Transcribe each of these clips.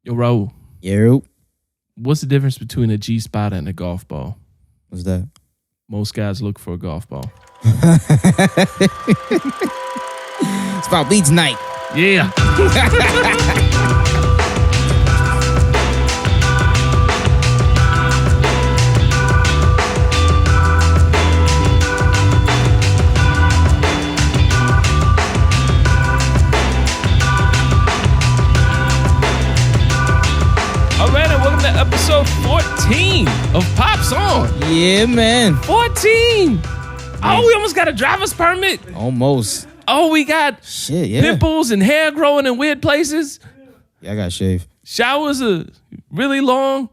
Yo, Raul, Yo. what's the difference between a G spot and a golf ball? What's that? Most guys look for a golf ball. It's about me tonight. Yeah. All right, and welcome to episode 14 of Pop's On. Yeah, man. 14. Oh, we almost got a driver's permit. Almost. Oh, we got Shit, yeah. pimples and hair growing in weird places. Yeah, I got shaved. Showers are really long.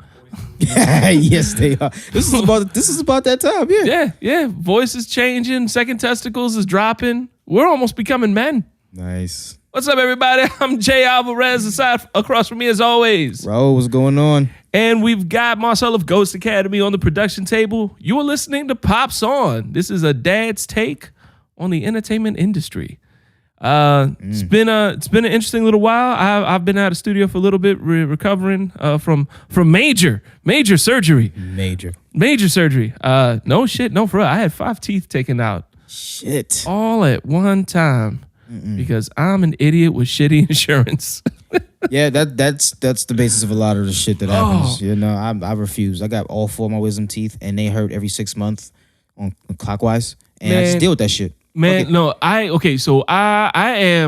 Yes, they are. This is about that time, yeah. Yeah. Voice is changing. Second testicles is dropping. We're almost becoming men. Nice. What's up, everybody? I'm Jay Alvarez, aside across from me as always. Raul, what's going on? And we've got Marcel of Ghost Academy on the production table. You are listening to Pop's On. This is a dad's take on the entertainment industry. It's been an interesting little while. I've been out of studio for a little bit, recovering from major surgery. Major surgery. No, for real. I had 5 teeth taken out. Shit. All at one time. Because I'm an idiot with shitty insurance. Yeah, that's the basis of a lot of the shit that happens. You know, I refuse. I got all 4 of my wisdom teeth, and they hurt every 6 months on clockwise, and I just deal with that shit. Man, no, I am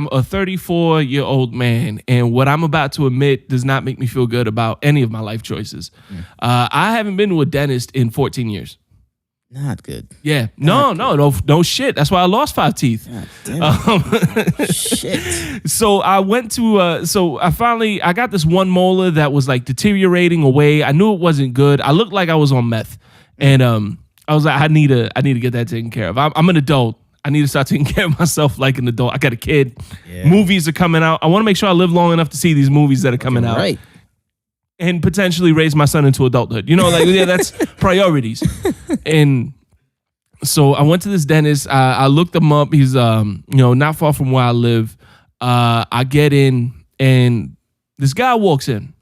a 34-year-old man, and what I'm about to admit does not make me feel good about any of my life choices. I haven't been to a dentist in 14 years. Not good. Yeah. No shit. That's why I lost 5 teeth. God damn. Shit. So I went to I got this one molar that was like deteriorating away. I knew it wasn't good. I looked like I was on meth. And I was like, I need to get that taken care of. I'm an adult. I need to start taking care of myself like an adult. I got a kid. Yeah. Movies are coming out. I want to make sure I live long enough to see these movies that are coming out. Right. And potentially raise my son into adulthood. You know, like, yeah, that's priorities. And so I went to this dentist. I looked him up. He's, not far from where I live. I get in, and this guy walks in.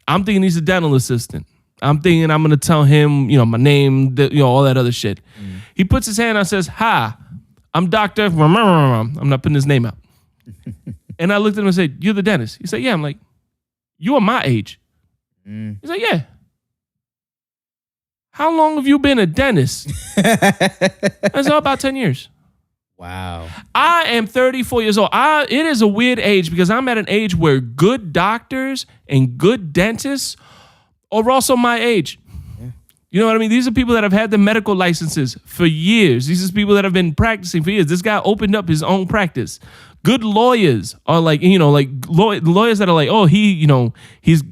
I'm thinking he's a dental assistant. I'm thinking I'm going to tell him, my name, all that other shit. He puts his hand out and says, "Hi, I'm Dr. I'm not putting his name out." And I looked at him and said, "You're the dentist?" He said, "Yeah." I'm like, "You are my age." He's like, "Yeah." "How long have you been a dentist?" I said, "About 10 years. Wow. I am 34 years old. It is a weird age because I'm at an age where good doctors and good dentists are also my age. Yeah. You know what I mean? These are people that have had the medical licenses for years. These are people that have been practicing for years. This guy opened up his own practice. Good lawyers are like, lawyers that are like, oh, he's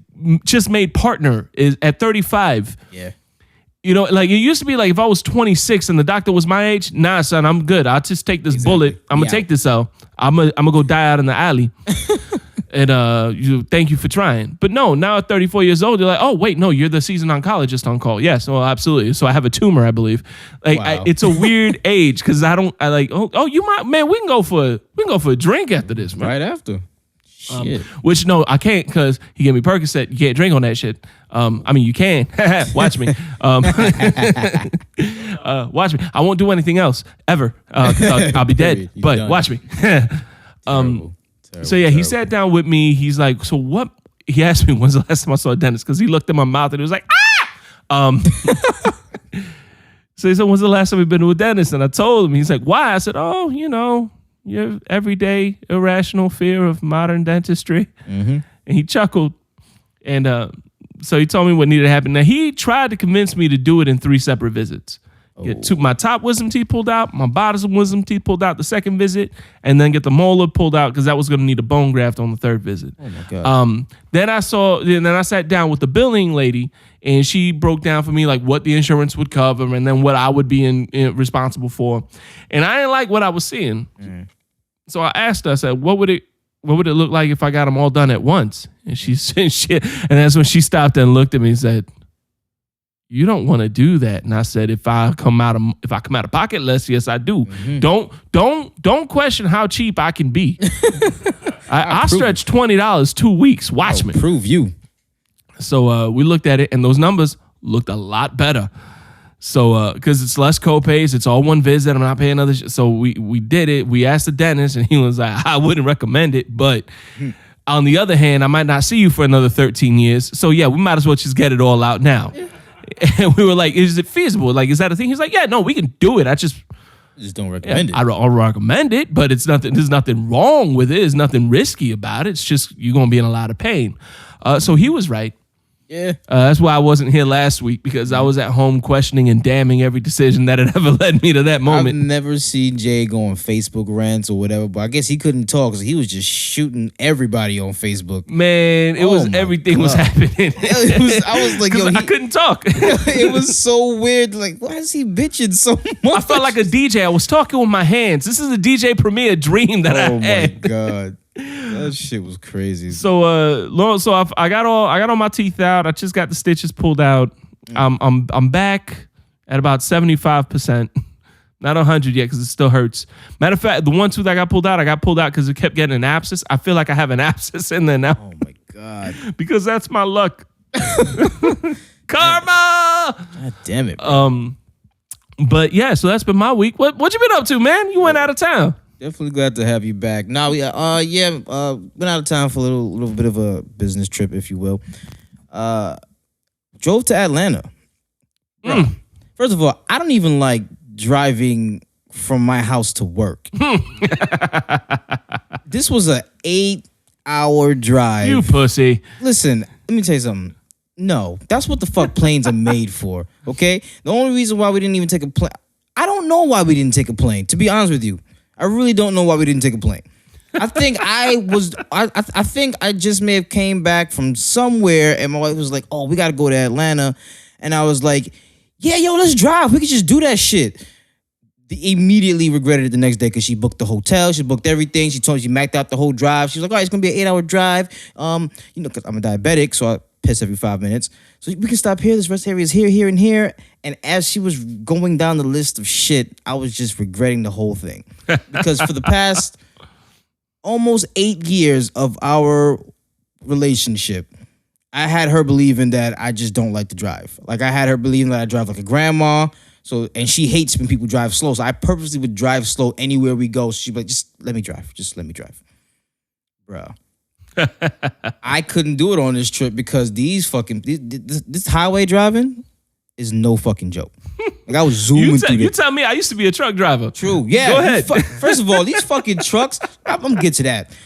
just made partner is at 35. Yeah. Like it used to be like if I was 26 and the doctor was my age, nah, son, I'm good. I'll just take this bullet. I'm gonna take this out. I'm gonna go die out in the alley. And thank you for trying. But no, now at 34 years old, they're like, oh wait, no, you're the seasoned oncologist on call. Yes, well, absolutely. So I have a tumor, I believe. Like wow. It's a weird age because you might, man. We can go for a drink after this, man. Right after. Shit. Which no, I can't because he gave me Percocet. You can't drink on that shit. You can. Watch me. Watch me. I won't do anything else ever because I'll be dead. But done. Watch me. Terrible. So yeah, he sat down with me. He's like, "So what?" He asked me, "When's the last time I saw a dentist?" Because he looked at my mouth and he was like, "Ah!" So he said, "When's the last time you've been to a dentist?" And I told him. He's like, "Why?" I said, "Oh, your everyday irrational fear of modern dentistry." And he chuckled. And so he told me what needed to happen. Now, he tried to convince me to do it in 3 separate visits. Get my top wisdom teeth pulled out, my bottom wisdom teeth pulled out the second visit, and then get the molar pulled out because that was going to need a bone graft on the 3rd visit. Oh my God. Then I sat down with the billing lady, and she broke down for me like what the insurance would cover and then what I would be responsible for. And I didn't like what I was seeing. So I asked her, I said, what would it look like if I got them all done at once? And she said, shit. And that's when she stopped and looked at me and said, "You don't want to do that." And I said, if I come out of pocket less, yes, I do. Don't question how cheap I can be. I stretch $20 2 weeks. Watch me. Prove you. So we looked at it, and those numbers looked a lot better. So because it's less co-pays, it's all one visit. I'm not paying another. So we did it. We asked the dentist, and he was like, I wouldn't recommend it, but. On the other hand, I might not see you for another 13 years. So, yeah, we might as well just get it all out now. Yeah. And we were like, is it feasible? Like, is that a thing? He's like, yeah, no, we can do it. I just don't recommend it. I'll recommend it, but it's nothing. There's nothing wrong with it. There's nothing risky about it. It's just you're going to be in a lot of pain. So he was right. Yeah. That's why I wasn't here last week, because I was at home questioning and damning every decision that had ever led me to that moment. I've never seen Jay go on Facebook rants or whatever, but I guess he couldn't talk because he was just shooting everybody on Facebook. Man, it was everything was happening. I was like, yo, I couldn't talk. It was so weird. Like, why is he bitching so much? I felt like a DJ. I was talking with my hands. This is a DJ Premier dream that I had. Oh my God. That shit was crazy. So, I got all my teeth out. I just got the stitches pulled out. I'm back at about 75%. Not 100 yet because it still hurts. Matter of fact, the one tooth I got pulled out because it kept getting an abscess. I feel like I have an abscess in there now. Oh my God. Because that's my luck. Karma. God damn it. Bro. But yeah, so that's been my week. What you been up to, man? You went out of town. Definitely glad to have you back. Now been out of town for a little bit of a business trip, if you will. Drove to Atlanta. Bro, first of all, I don't even like driving from my house to work. This was an 8-hour drive. You pussy. Listen, let me tell you something. No, that's what the fuck planes are made for. Okay, the only reason why we didn't even take a plane, I don't know why we didn't take a plane. To be honest with you. I really don't know why we didn't take a plane. I think I think I just may have came back from somewhere and my wife was like, oh, we got to go to Atlanta. And I was like, yeah, yo, let's drive. We could just do that shit. Immediately regretted it the next day because she booked the hotel. She booked everything. She maxed out the whole drive. She was like, all right, it's going to be an 8-hour drive. Because I'm a diabetic, so I piss every 5 minutes. So we can stop here. This rest area is here, here, and here. And as she was going down the list of shit, I was just regretting the whole thing. Because for the past almost 8 years of our relationship, I had her believing that I just don't like to drive. Like, I had her believing that I drive like a grandma. And she hates when people drive slow. So I purposely would drive slow anywhere we go. She'd be like, just let me drive. Just let me drive. Bro. I couldn't do it on this trip because this highway driving is no fucking joke. Like, I was zooming through You tell me, I used to be a truck driver. True. Yeah. Go ahead. First of all, these fucking trucks, I'm gonna get to that.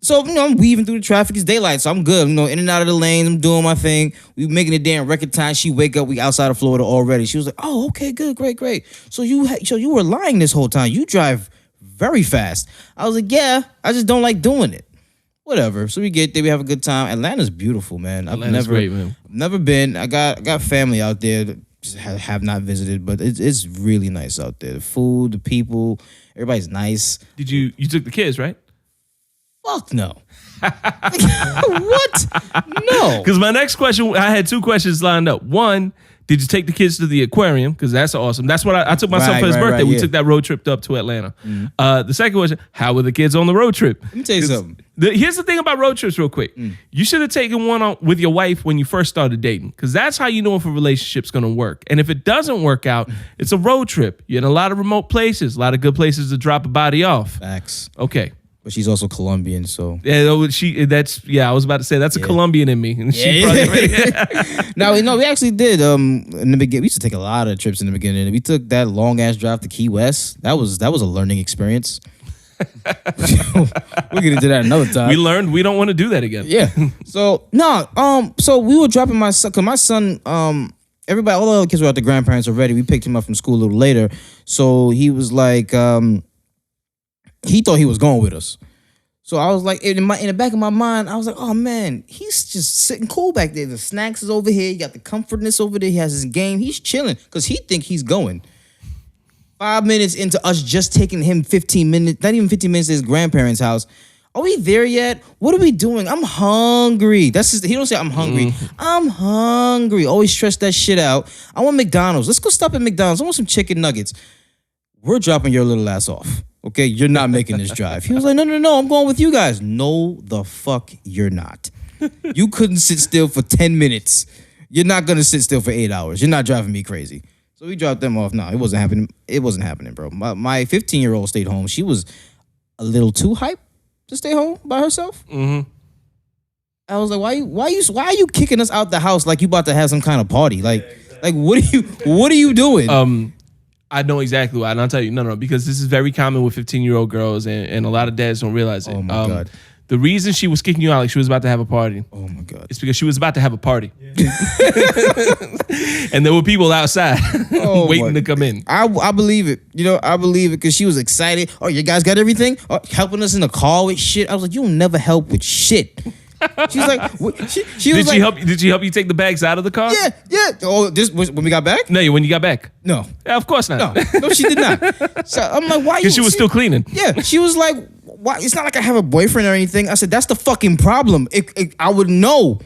So, I'm weaving through the traffic. It's daylight, so I'm good. In and out of the lanes. I'm doing my thing. We making it there in record time. She wake up. We outside of Florida already. She was like, oh, okay, good, great. So you were lying this whole time. You drive very fast. I was like, yeah, I just don't like doing it. Whatever. So we get there. We have a good time. Atlanta's beautiful, man. Atlanta's great, man. Never been. I got family out there that have not visited, but it's really nice out there. The food, the people, everybody's nice. Did you took the kids, right? Fuck no. What? No. Because my next question, I had 2 questions lined up. One, did you take the kids to the aquarium? Because that's awesome. That's what I took my son for his birthday. We took that road trip up to Atlanta. Mm-hmm. The second question, how were the kids on the road trip? Let me tell you something. Here's the thing about road trips real quick. You should have taken one with your wife when you first started dating, because that's how you know if a relationship's going to work. And if it doesn't work out, it's a road trip. You're in a lot of remote places, a lot of good places to drop a body off. Facts. Okay. But she's also Colombian, so yeah, I was about to say that's a Colombian in me. And Now we actually did in the beginning. We used to take a lot of trips in the beginning. We took that long ass drive to Key West. That was a learning experience. We'll get into that another time. We learned we don't want to do that again. Yeah. So so we were dropping my son, because my son, everybody, all the other kids were at the grandparents already. We picked him up from school a little later, so he was like, he thought he was going with us. So I was like, in the back of my mind, I was like, oh man, he's just sitting cool back there. The snacks is over here. You got the comfortness over there. He has his game. He's chilling because he think he's going. 5 minutes into us just taking him 15 minutes, not even 15 minutes to his grandparents' house. Are we there yet? What are we doing? I'm hungry. He don't say I'm hungry. I'm hungry. Always stress that shit out. I want McDonald's. Let's go stop at McDonald's. I want some chicken nuggets. We're dropping your little ass off. Okay, you're not making this drive. He was like, no, I'm going with you guys. No, the fuck you're not. You couldn't sit still for 10 minutes. You're not gonna sit still for 8 hours. You're not driving me crazy. So we dropped them off. No, it wasn't happening. It wasn't happening, bro. My 15-year-old stayed home. She was a little too hyped to stay home by herself. Mm-hmm. I was like, why are you kicking us out the house like you about to have some kind of party? Like what are you doing? I know exactly why, and I'll tell you, no, because this is very common with 15-year-old girls, and a lot of dads don't realize it. Oh my God. The reason she was kicking you out, like she was about to have a party. Oh my God. It's because she was about to have a party. Yeah. And there were people outside waiting to come in. I believe it. I believe it because she was excited. Oh, you guys got everything? Oh, helping us in the car with shit. I was like, you'll never help with shit. She's like, she was like, Did she help you take the bags out of the car? Yeah. Oh, this was when we got back? No, when you got back. No. Yeah, of course not. No, she did not. So I'm like, why? Because she was still cleaning. Yeah, she was like, why? It's not like I have a boyfriend or anything. I said, that's the fucking problem. I would know.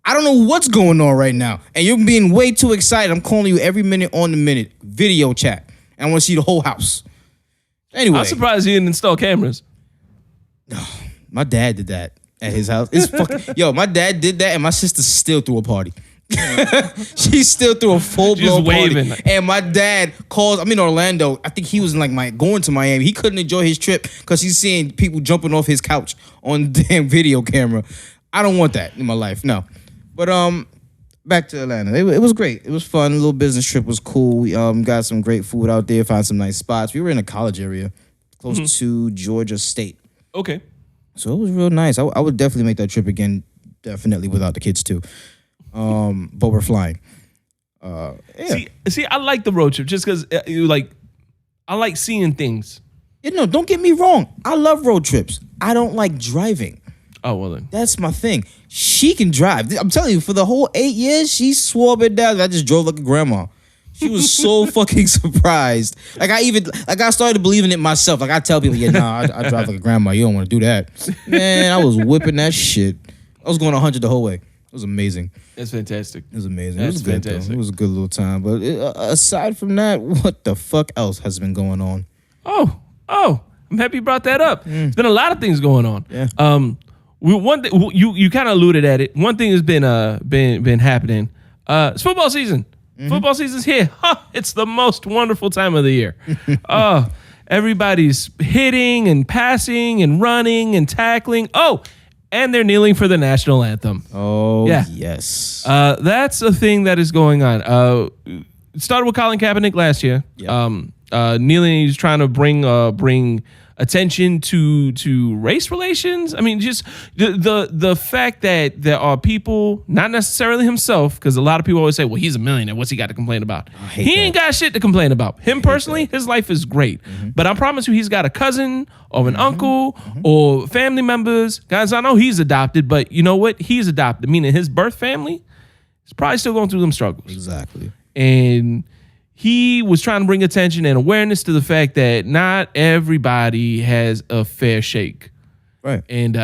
I don't know what's going on right now, and you're being way too excited. I'm calling you every minute on the minute, video chat. And I want to see the whole house. Anyway, I'm surprised you didn't install cameras. No, my dad did that at his house. It's fucking my dad did that, and my sister still threw a party. She still threw a full-blown party. And my dad calls. I'm in Orlando. I think he was in going to Miami. He couldn't enjoy his trip because he's seeing people jumping off his couch on damn video camera. I don't want that in my life. No. But back to Atlanta. It was great. It was fun. A little business trip was cool. We got some great food out there. Found some nice spots. We were in a college area close to Georgia State. Okay. So it was real nice. I would definitely make that trip again. Definitely without the kids too. But we're flying. Yeah. See, I like the road trip just because I like seeing things. Don't get me wrong. I love road trips. I don't like driving. Oh, well then. That's my thing. She can drive. I'm telling you, for the whole 8 years, she swore it down. I just drove like a grandma. She was so fucking surprised. I started believing it myself. I tell people, I drive like a grandma. You don't want to do that. Man, I was whipping that shit. I was going 100 the whole way. It was amazing. That's fantastic. It was amazing. That's it was good, fantastic. It was a good little time. But aside from that, what the fuck else has been going on? Oh, I'm happy you brought that up. There's been a lot of things going on. Yeah. One thing you kind of alluded at it. One thing has been happening. It's football season. Mm-hmm. Football season's here. It's the most wonderful time of the year. Everybody's hitting and passing and running and tackling. Oh, and they're kneeling for the national anthem. Oh, yeah. Yes. That's a thing that is going on. It started with Colin Kaepernick last year. Yep. Kneeling, he's trying to bring attention to race relations. I mean, just the fact that there are people, not necessarily himself, because a lot of people always say, well, he's a millionaire. What's he got to complain about? He ain't got shit to complain about. Him personally, his life is great. Mm-hmm. But I promise you, he's got a cousin or an uncle or family members. Guys, I know he's adopted, but you know what? He's adopted, meaning his birth family is probably still going through them struggles. Exactly. And he was trying to bring attention and awareness to the fact that not everybody has a fair shake. Right. And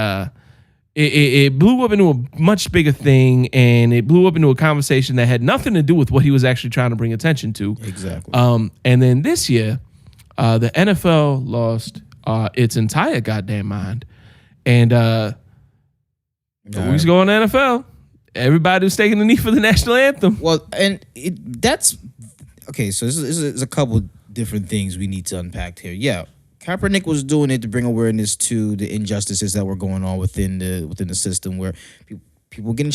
it blew up into a much bigger thing, and it blew up into a conversation that had nothing to do with what he was actually trying to bring attention to. Exactly. And then this year, the NFL lost its entire goddamn mind. And 2 weeks ago in the NFL, everybody was taking the knee for the national anthem. Well, and that's... Okay, so there's a couple different things we need to unpack here. Yeah, Kaepernick was doing it to bring awareness to the injustices that were going on within the system, where people getting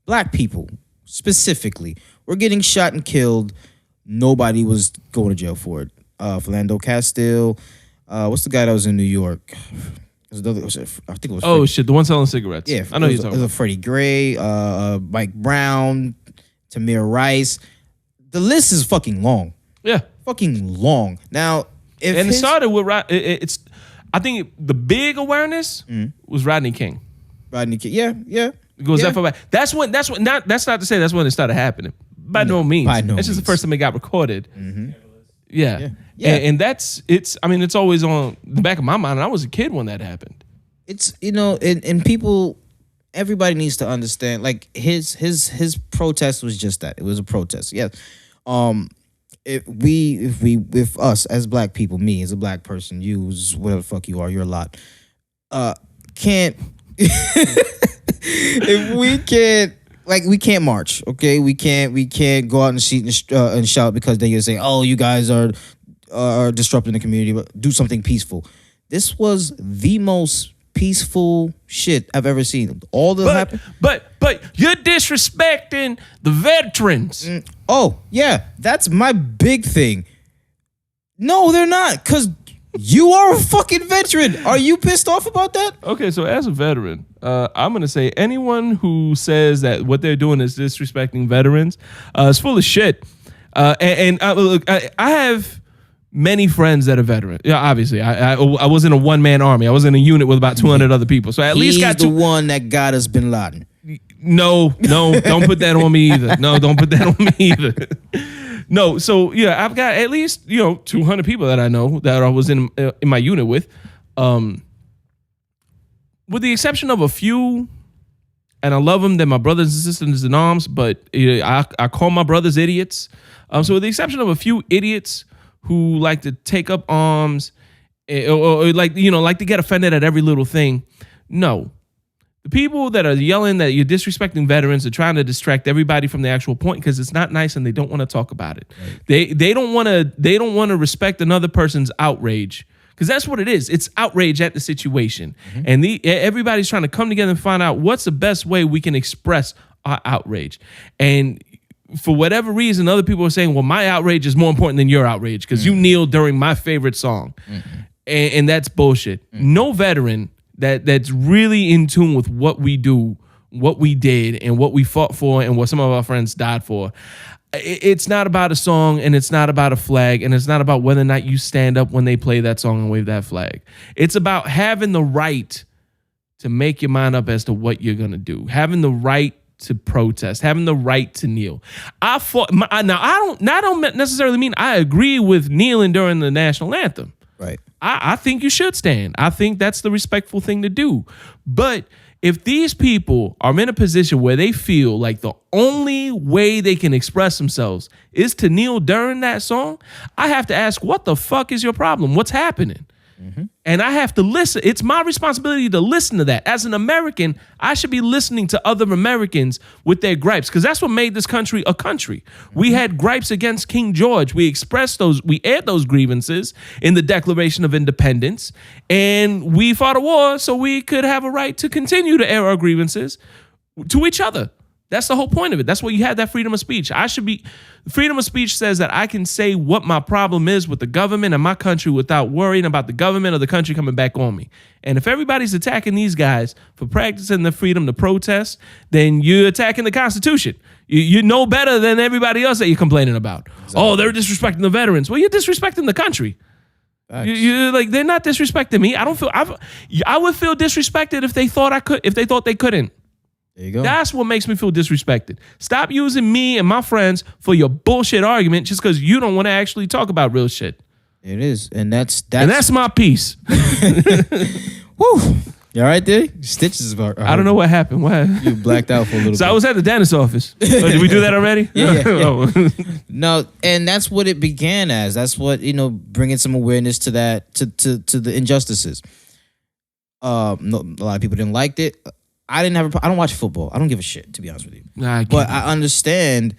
black people specifically were getting shot and killed. Nobody was going to jail for it. Philando Castile, what's the guy that was in New York? I think it was. Oh shit, the one selling cigarettes. Yeah, I know you're talking about. Freddie Gray, Mike Brown, Tamir Rice. The list is fucking long. Yeah. Fucking long. Now, it started with it's. I think the big awareness was Rodney King. Rodney King. Yeah. It goes that far back. That's not to say that's when it started happening. By no means. It's just the first time it got recorded. Mm-hmm. Yeah. And it's always on the back of my mind. And I was a kid when that happened. It's, and people, everybody needs to understand, like his protest was just that. It was a protest. Yeah. If us as black people, me as a black person, you, whatever the fuck you are, you're a lot, can't if we can't, like, we can't march, okay? We can't go out in the street and shout because they say, "Oh, you guys are disrupting the community." But do something peaceful. This was the most peaceful shit I've ever seen. All that happened. But you're disrespecting the veterans. Oh yeah, that's my big thing. No, they're not, because you are a fucking veteran. Are you pissed off about that? Okay, so as a veteran, I'm going to say anyone who says that what they're doing is disrespecting veterans is full of shit. Look, I have many friends that are veterans. Yeah, obviously, I was in a one-man army. I was in a unit with about 200 other people. So I at least got the one that got us Bin Laden. No, don't put that on me either. No, don't put that on me either. No, so yeah, I've got at least 200 people that I know that I was in my unit with the exception of a few, and I love them. They're my brothers and sisters in arms, but I call my brothers idiots. So with the exception of a few idiots who like to take up arms or like to get offended at every little thing, no. The people that are yelling that you're disrespecting veterans are trying to distract everybody from the actual point because it's not nice and they don't want to talk about it. Right. They don't want to respect another person's outrage because that's what it is. It's outrage at the situation, and everybody's trying to come together and find out what's the best way we can express our outrage. And for whatever reason, other people are saying, "Well, my outrage is more important than your outrage because you kneeled during my favorite song," and that's bullshit. No veteran that's really in tune with what we do, what we did, and what we fought for, and what some of our friends died for. It's not about a song, and it's not about a flag, and it's not about whether or not you stand up when they play that song and wave that flag. It's about having the right to make your mind up as to what you're gonna do, having the right to protest, having the right to kneel. I don't necessarily mean I agree with kneeling during the national anthem. Right. I think you should stand. I think that's the respectful thing to do. But if these people are in a position where they feel like the only way they can express themselves is to kneel during that song, I have to ask, what the fuck is your problem? What's happening? And I have to listen. It's my responsibility to listen to that. As an American, I should be listening to other Americans with their gripes because that's what made this country a country. We had gripes against King George. We expressed those, we aired those grievances in the Declaration of Independence, and we fought a war so we could have a right to continue to air our grievances to each other. That's the whole point of it. That's why you had that freedom of speech. Freedom of speech says that I can say what my problem is with the government and my country without worrying about the government or the country coming back on me. And if everybody's attacking these guys for practicing the freedom to protest, then you're attacking the Constitution. You know better than everybody else that you're complaining about. Exactly. Oh, they're disrespecting the veterans. Well, you're disrespecting the country. You like, they're not disrespecting me. I would feel disrespected if they thought they couldn't. There you go. That's what makes me feel disrespected. Stop using me and my friends for your bullshit argument just because you don't want to actually talk about real shit. It is, and that's my piece. Woo! You all right there? Stitches about. I don't know what happened. What? You blacked out for a little bit. So I was at the dentist's office. Did we do that already? Yeah. Oh. No, and that's what it began as. That's what, bringing some awareness to that, to the injustices. A lot of people didn't like it. I don't watch football. I don't give a shit, to be honest with you. But I understand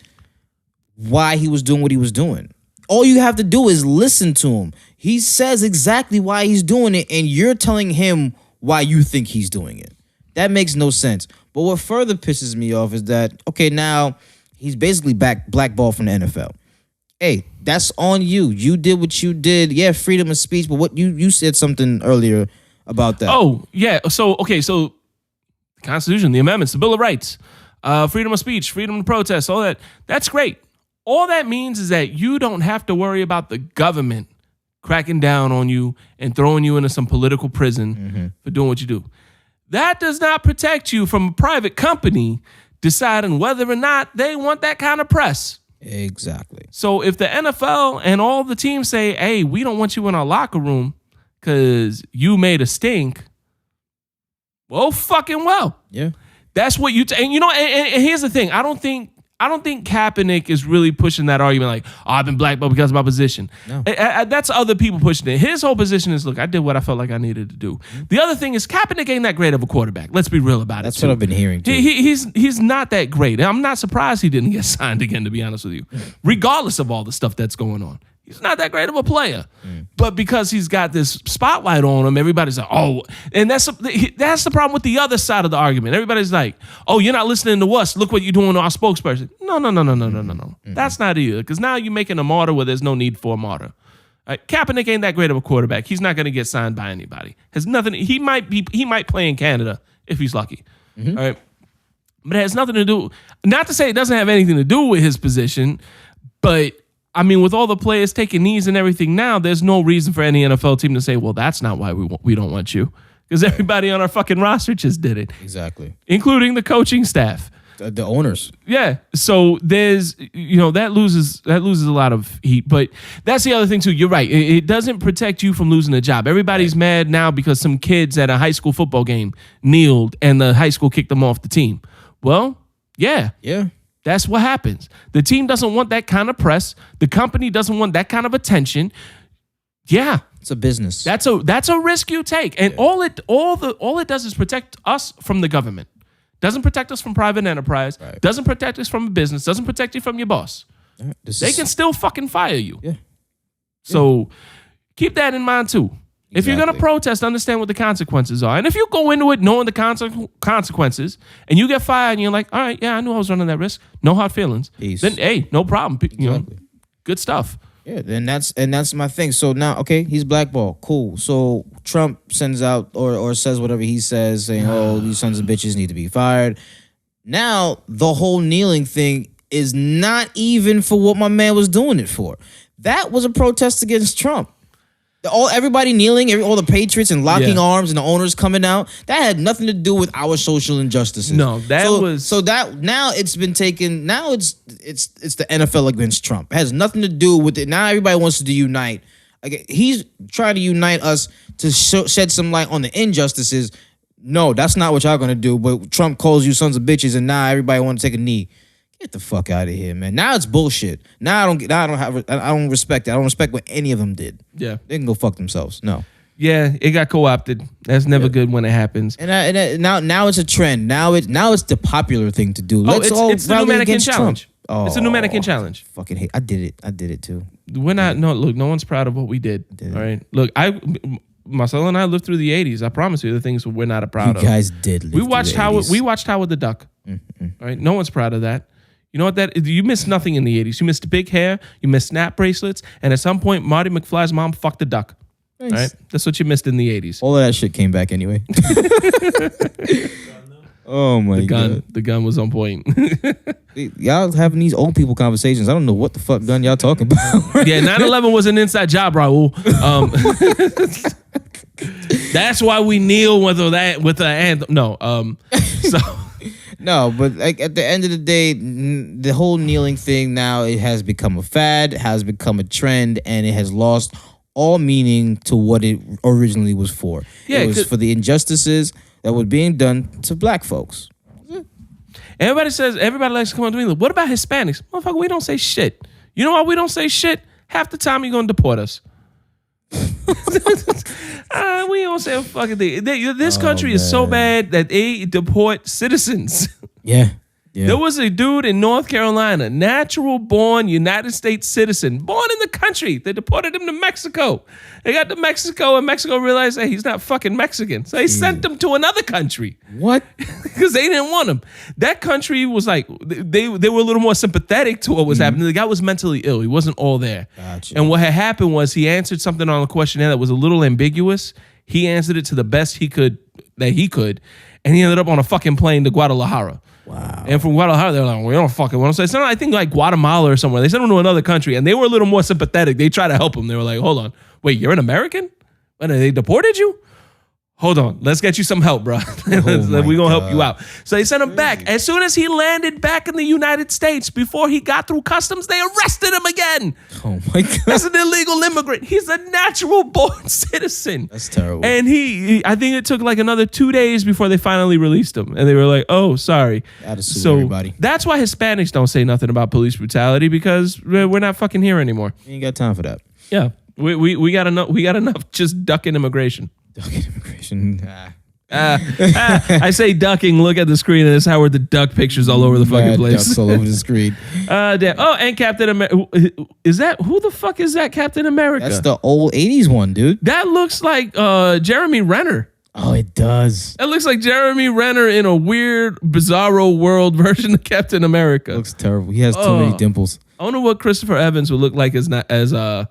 why he was doing what he was doing. All you have to do is listen to him. He says exactly why he's doing it, and you're telling him why you think he's doing it. That makes no sense. But what further pisses me off is that, okay, now he's basically blackballed from the NFL. Hey, that's on you. You did what you did. Yeah, freedom of speech, but what you said something earlier about that. Oh, yeah. So Constitution, the amendments, the Bill of Rights, freedom of speech, freedom to protest, all that. That's great. All that means is that you don't have to worry about the government cracking down on you and throwing you into some political prison for doing what you do. That does not protect you from a private company deciding whether or not they want that kind of press. Exactly. So if the NFL and all the teams say, hey, we don't want you in our locker room because you made a stink, well, fucking well. Yeah. That's what and here's the thing. I I don't think Kaepernick is really pushing that argument like, oh, I've been blackballed because of my position. No. That's other people pushing it. His whole position is, look, I did what I felt like I needed to do. The other thing is Kaepernick ain't that great of a quarterback. Let's be real about it. That's what I've been hearing too. He's not that great. And I'm not surprised he didn't get signed again, to be honest with you, regardless of all the stuff that's going on. He's not that great of a player. But because he's got this spotlight on him, everybody's like, oh, and that's the problem with the other side of the argument. Everybody's like, oh, you're not listening to us. Look what you're doing to our spokesperson. No. That's not either. Because now you're making a martyr where there's no need for a martyr. Right? Kaepernick ain't that great of a quarterback. He's not going to get signed by anybody. Has nothing. He might play in Canada if he's lucky. All right. But it has nothing to do, not to say it doesn't have anything to do with his position, but I mean, with all the players taking knees and everything now, there's no reason for any NFL team to say, well, that's not why we don't want you. Because everybody on our fucking roster just did it. Exactly. Including the coaching staff. The owners. Yeah. So there's, that loses a lot of heat. But that's the other thing, too. You're right. It doesn't protect you from losing a job. Everybody's mad now because some kids at a high school football game kneeled and the high school kicked them off the team. Well, yeah. Yeah. That's what happens. The team doesn't want that kind of press. The company doesn't want that kind of attention. Yeah. It's a business. That's a risk you take. And all it does is protect us from the government. Doesn't protect us from private enterprise. Right. Doesn't protect us from a business. Doesn't protect you from your boss. Right. They can still fucking fire you. Yeah. So keep that in mind too. Exactly. If you're going to protest, understand what the consequences are. And if you go into it knowing the consequences and you get fired and you're like, all right, yeah, I knew I was running that risk. No hard feelings. Peace. Then, hey, no problem. Exactly. Good stuff. Yeah, and that's my thing. So now, okay, he's blackballed. Cool. So Trump sends out or says whatever he says, saying, oh, these sons of bitches need to be fired. Now, the whole kneeling thing is not even for what my man was doing it for. That was a protest against Trump. Everybody kneeling, all the patriots and locking arms and the owners coming out, that had nothing to do with our social injustices. No, that now it's been taken. Now it's the NFL against Trump. It has nothing to do with it. Now everybody wants to unite. He's trying to unite us to shed some light on the injustices. No, that's not what y'all gonna do. But Trump calls you sons of bitches, and now everybody want to take a knee. Get the fuck out of here, man. Now it's bullshit. Now I don't respect it. I don't respect what any of them did. Yeah. They can go fuck themselves. No. Yeah, it got co-opted. That's never good when it happens. And now it's a trend. Now it's the popular thing to do. It's the new mannequin challenge. Oh, it's a new mannequin challenge. Fucking hate. I did it too. We're not. No, look. No one's proud of what we did. All right. Look, Marcelo and I lived through the '80s. I promise you, the things we're not proud of. You guys did. We watched Howard the Duck. Mm-hmm. All right. No one's proud of that. You know what you missed nothing in the 80s. You missed big hair, you missed snap bracelets, and at some point, Marty McFly's mom fucked a duck. Nice. All right? That's what you missed in the 80s. All of that shit came back anyway. Oh my God. The gun was on point. Y'all having these old people conversations. I don't know what the fuck gun y'all talking about. Yeah, 9/11 was an inside job, Raul. That's why we kneel with the anthem. No. So... No, but like at the end of the day, the whole kneeling thing now, it has become a fad, has become a trend, and it has lost all meaning to what it originally was for. Yeah, it was for the injustices that were being done to black folks. Everybody likes to come on to me. What about Hispanics? Motherfucker, we don't say shit. You know why we don't say shit? Half the time you're going to deport us. We don't say a fucking thing. This country is so bad that they deport citizens. Yeah. There was a dude in North Carolina, natural-born United States citizen, born in the country. They deported him to Mexico. They got to Mexico, and Mexico realized, hey, he's not fucking Mexican. So they sent him to another country. What? Because they didn't want him. That country was like, they were a little more sympathetic to what was happening. The guy was mentally ill. He wasn't all there. Gotcha. And what had happened was he answered something on a questionnaire that was a little ambiguous. He answered it to the best he could, and he ended up on a fucking plane to Guadalajara. Wow. And from Guadalajara, they're like, we don't fucking want to say. I think like Guatemala or somewhere. They sent him to another country, and they were a little more sympathetic. They tried to help him. They were like, hold on. Wait, you're an American? What, they deported you? hold on, let's get you some help, bro. We're going to help you out. So they sent him back. As soon as he landed back in the United States, before he got through customs, they arrested him again. Oh my God. That's an illegal immigrant. He's a natural born citizen. That's terrible. And I think it took like another 2 days before they finally released him. And they were like, oh, sorry. So everybody. That's why Hispanics don't say nothing about police brutality, because we're not fucking here anymore. You ain't got time for that. Yeah. We got enough just ducking immigration. Ducking immigration. I say ducking. Look at the screen, and it's Howard the Duck pictures all over the fucking place. Ducks all over the screen. Damn. Oh, and Captain America. Who the fuck is that? Captain America. That's the old '80s one, dude. That looks like Jeremy Renner. Oh, it does. That looks like Jeremy Renner in a weird, bizarro world version of Captain America. Looks terrible. He has too many dimples. I wonder what Christopher Evans would look like as Hawkeye.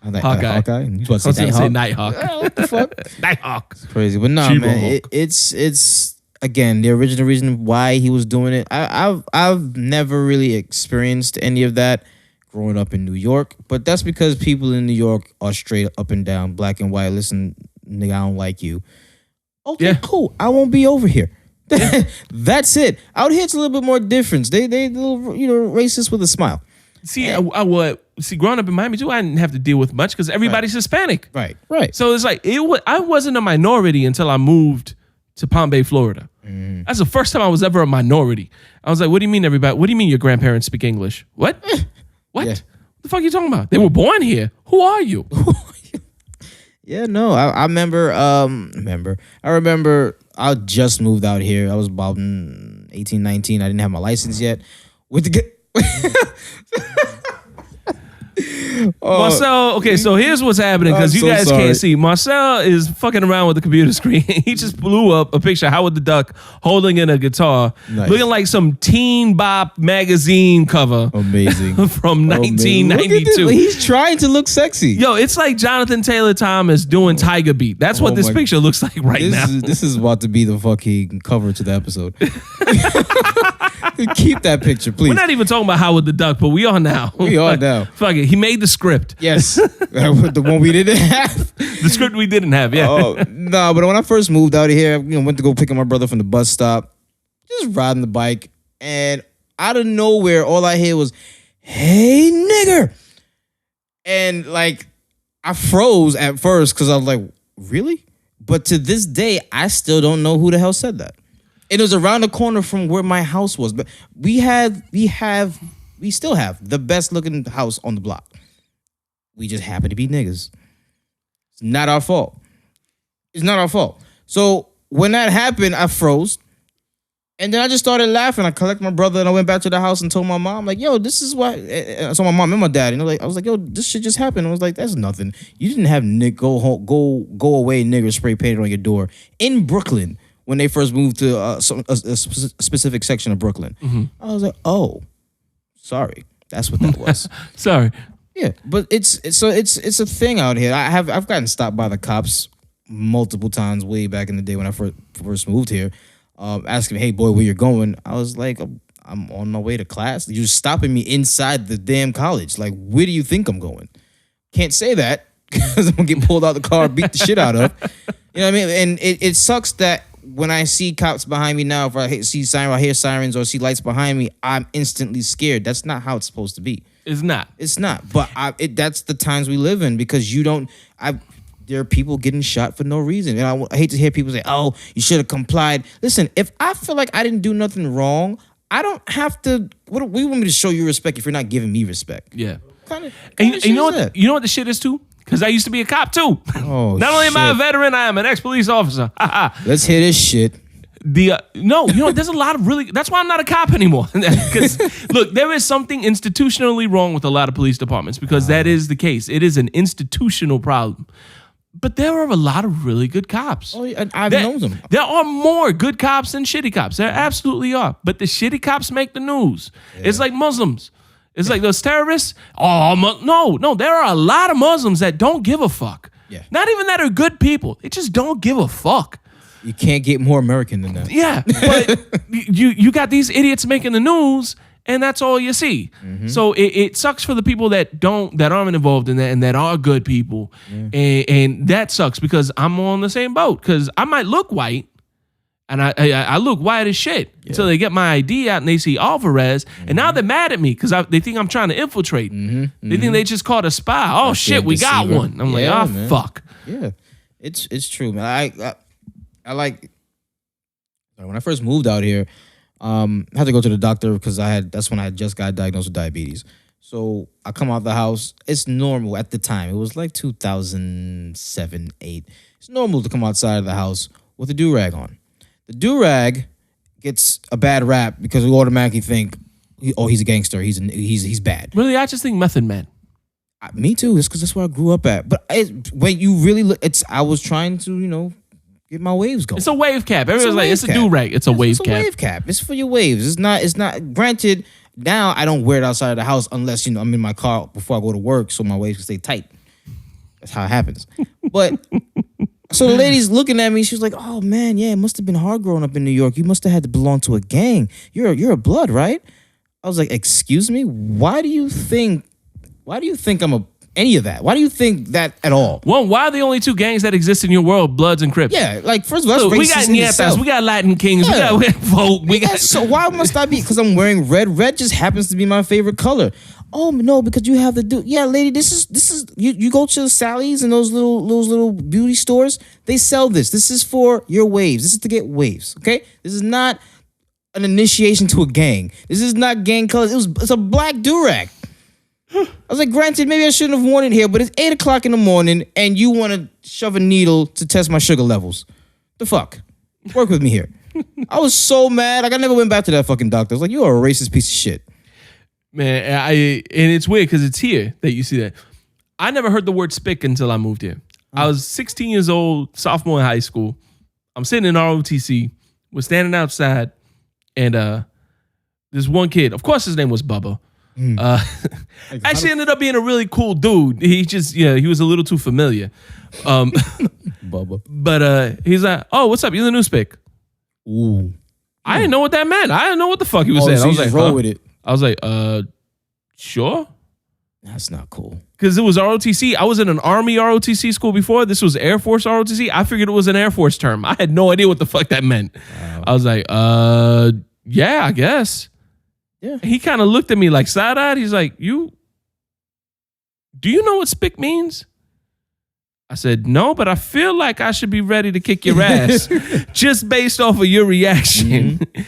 You supposed to say Nighthawk. What the fuck? Nighthawk. It's crazy, but no, man. It's again the original reason why he was doing it. I've never really experienced any of that growing up in New York, but that's because people in New York are straight up and down, black and white. Listen, nigga, I don't like you. Okay, cool. I won't be over here. That's it. Out here, it's a little bit more difference. They little, racist with a smile. See, growing up in Miami too, I didn't have to deal with much because everybody's Hispanic. Right. So it's like I wasn't a minority until I moved to Palm Bay, Florida. That's the first time I was ever a minority. I was like, what do you mean everybody? What do you mean your grandparents speak English? What? What? Yeah. What the fuck are you talking about? They were born here. Who are you? Yeah, no, I remember. I remember I just moved out here. I was about 18, 19. I didn't have my license yet. Marcel, okay, so here's what's happening because you guys can't see. Marcel is fucking around with the computer screen. He just blew up a picture of Howard the Duck holding in a guitar, looking like some Teen Bop magazine cover. Amazing. From 1992. He's trying to look sexy. Yo, it's like Jonathan Taylor Thomas doing Tiger Beat. That's what this picture looks like now. This is about to be the fucking cover to the episode. Keep that picture, please. We're not even talking about Howard the Duck, but we are now. We are now. Fuck it. He made the script. Yes. The one we didn't have. The script we didn't have, yeah. No, but when I first moved out of here, went to go pick up my brother from the bus stop, just riding the bike, and out of nowhere, all I hear was, "Hey, nigger." And like, I froze at first because I was like, really? But to this day, I still don't know who the hell said that. It was around the corner from where my house was. But we still have the best looking house on the block. We just happen to be niggas. It's not our fault. It's not our fault. So when that happened, I froze. And then I just started laughing. I collected my brother and I went back to the house and told my mom, like, yo, this is why. I told my mom and my dad, I was like, yo, this shit just happened. I was like, that's nothing. You didn't have go away nigger spray painted on your door in Brooklyn when they first moved to a specific section of Brooklyn. Mm-hmm. I was like, oh, sorry. That's what that was. Sorry. Yeah, but it's a thing out here. I've gotten stopped by the cops multiple times way back in the day when I first moved here. Asking me, hey, boy, where you're going? I was like, I'm on my way to class. You're stopping me inside the damn college. Like, where do you think I'm going? Can't say that because I'm going to get pulled out the car, beat the shit out of. You know what I mean? And it sucks that when I see cops behind me now, if I hear sirens or see lights behind me, I'm instantly scared. That's not how it's supposed to be. It's not. It's not. But that's the times we live in because there are people getting shot for no reason. And I hate to hear people say, oh, you should have complied. Listen, if I feel like I didn't do nothing wrong, I don't have to. What we want me to show you respect if you're not giving me respect. Yeah. And you know what the shit is too? Because I used to be a cop too. Oh, not only am I a veteran, I am an ex-police officer. Let's hear this shit. There's a lot of that's why I'm not a cop anymore. Because look, there is something institutionally wrong with a lot of police departments because that is the case. It is an institutional problem. But there are a lot of really good cops. Oh, I've known them. There are more good cops than shitty cops. There absolutely are. But the shitty cops make the news. Yeah. It's like Muslims. It's like those terrorists. Oh, no. There are a lot of Muslims that don't give a fuck. Yeah. Not even that are good people. They just don't give a fuck. You can't get more American than that. Yeah. But you got these idiots making the news. and that's all you see. So it sucks for the people that aren't involved in that and that are good people, and that sucks because I'm on the same boat because I might look white. And I look white as shit until they get my ID out and they see Alvarez. And now they're mad at me because they think I'm trying to infiltrate. They think they just caught a spy. Oh, shit, we got one. I'm like, oh, fuck. Yeah, it's true, man. I like, when I first moved out here, I had to go to the doctor because that's when I just got diagnosed with diabetes. So I come out the house. It's normal at the time. It was like 2007, 8. It's normal to come outside of the house with a do-rag on. The do-rag gets a bad rap because we automatically think, he's a gangster. He's bad. Really, I just think Method Man. Me too. It's because that's where I grew up at. But when you really look, I was trying to, get my waves going. It's a wave cap. Everyone's like, it's a do-rag. It's a wave cap. It's a wave cap. It's for your waves. It's not. Granted, now I don't wear it outside of the house unless, I'm in my car before I go to work so my waves can stay tight. That's how it happens. But... So the lady's looking at me. She was like, "Oh man, yeah, it must have been hard growing up in New York. You must have had to belong to a gang. You're a blood, right?" I was like, "Excuse me. Why do you think I'm any of that? Why do you think that at all?" Well, why are the only two gangs that exist in your world, Bloods and Crips? Yeah, like first of all, that's Look, we got Nietas, we got Latin Kings, we got Vogue, we got. So why must I be? Because I'm wearing red. Red just happens to be my favorite color. Oh no, because you have the do. Yeah, lady, this is you go to Sally's and those little beauty stores. They sell this. This is for your waves. This is to get waves. Okay, this is not an initiation to a gang. This is not gang colors. It's a black do-rag. I was like, granted, maybe I shouldn't have worn it here, but it's 8 o'clock in the morning and you want to shove a needle to test my sugar levels. The fuck? Work with me here. I was so mad. Like, I never went back to that fucking doctor. I was like, you are a racist piece of shit. Man, and it's weird because it's here that you see that. I never heard the word spick until I moved here. I was 16 years old, sophomore in high school. I'm sitting in ROTC. We're standing outside, and this one kid, of course his name was Bubba. Actually ended up being a really cool dude. He just, he was a little too familiar. Bubba. But he's like, "Oh, what's up? You're the new spick." Ooh. I didn't know what that meant. I didn't know what the fuck he was saying. So I was like, roll with it. I was like, sure. That's not cool. Because it was ROTC. I was in an Army ROTC school before. This was Air Force ROTC. I figured it was an Air Force term. I had no idea what the fuck that meant. Wow. I was like, yeah, I guess. Yeah. He kind of looked at me like side-eyed. He's like, do you know what spick means? I said, no, but I feel like I should be ready to kick your ass just based off of your reaction. Mm-hmm.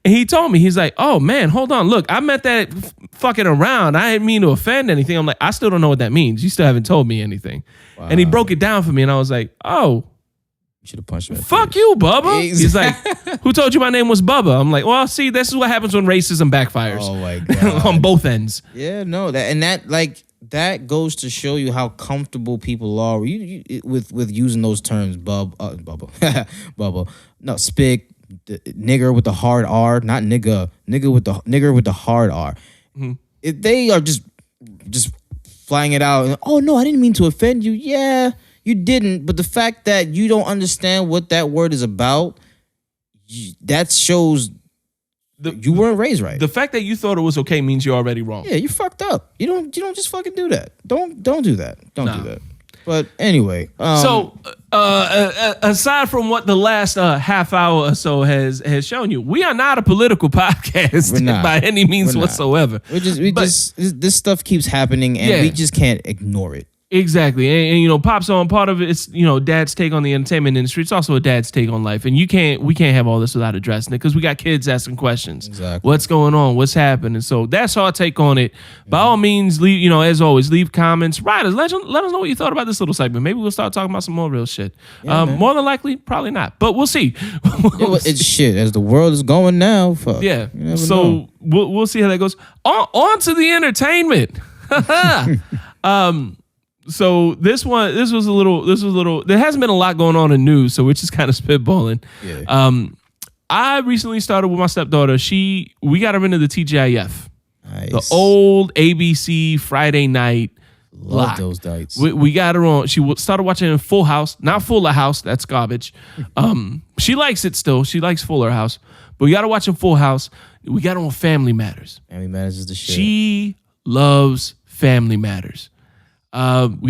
And he told me, he's like, "Oh man, hold on. Look, I meant that fucking around. I didn't mean to offend anything." I'm like, "I still don't know what that means. You still haven't told me anything." Wow. And he broke it down for me and I was like, "Oh, you should have punched me. Fuck you, Bubba." He's like, "Who told you my name was Bubba?" I'm like, "Well, see, this is what happens when racism backfires." Oh my God. On both ends. Yeah, no, that goes to show you how comfortable people are with using those terms, Bubba. Bubba. No, spick. The nigger with the hard R, not nigga with the hard R. Mm-hmm. If they are just flying it out, and, "Oh no, I didn't mean to offend you." Yeah, you didn't. But the fact that you don't understand what that word is about, that shows you weren't raised right. The fact that you thought it was okay means you're already wrong. Yeah, you fucked up. You don't just fucking do that. Don't do that. Don't do that. But anyway, aside from what the last half hour or so has shown you, we are not a political podcast by any means whatsoever. This stuff keeps happening, and we just can't ignore it. Exactly. And Pop Song, part of it, it's, dad's take on the entertainment industry. It's also a dad's take on life. And we can't have all this without addressing it because we got kids asking questions. Exactly. What's going on? What's happening? So that's our take on it. By all means, leave, as always, leave comments. Writers, let us know what you thought about this little segment. Maybe we'll start talking about some more real shit. More than likely, probably not. But we'll see. It's shit. As the world is going now. Fuck. Yeah. So we'll see how that goes. On to the entertainment. So this was a little. There hasn't been a lot going on in news, so we're just kind of spitballing. Yeah. I recently started with my stepdaughter. We got her into the TGIF, nice. The old ABC Friday night. Love those nights. We got her on. She started watching Full House, not Fuller House. That's garbage. She likes it still. She likes Fuller House, but we got her watching Full House. We got on Family Matters. Family Matters is the shit. She loves Family Matters. We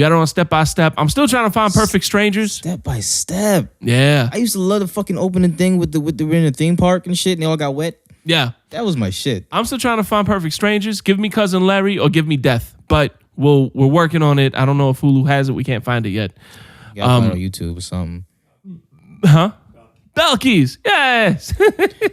got her on Step by Step. I'm still trying to find Perfect Strangers. Step by Step. Yeah. I used to love the fucking opening thing with the we're in the theme park and shit, and they all got wet. Yeah. That was my shit. I'm still trying to find Perfect Strangers. Give me Cousin Larry or give me Death. But we're working on it. I don't know if Hulu has it. We can't find it yet. You gotta find it on YouTube or something. Huh? Belkies. Yes.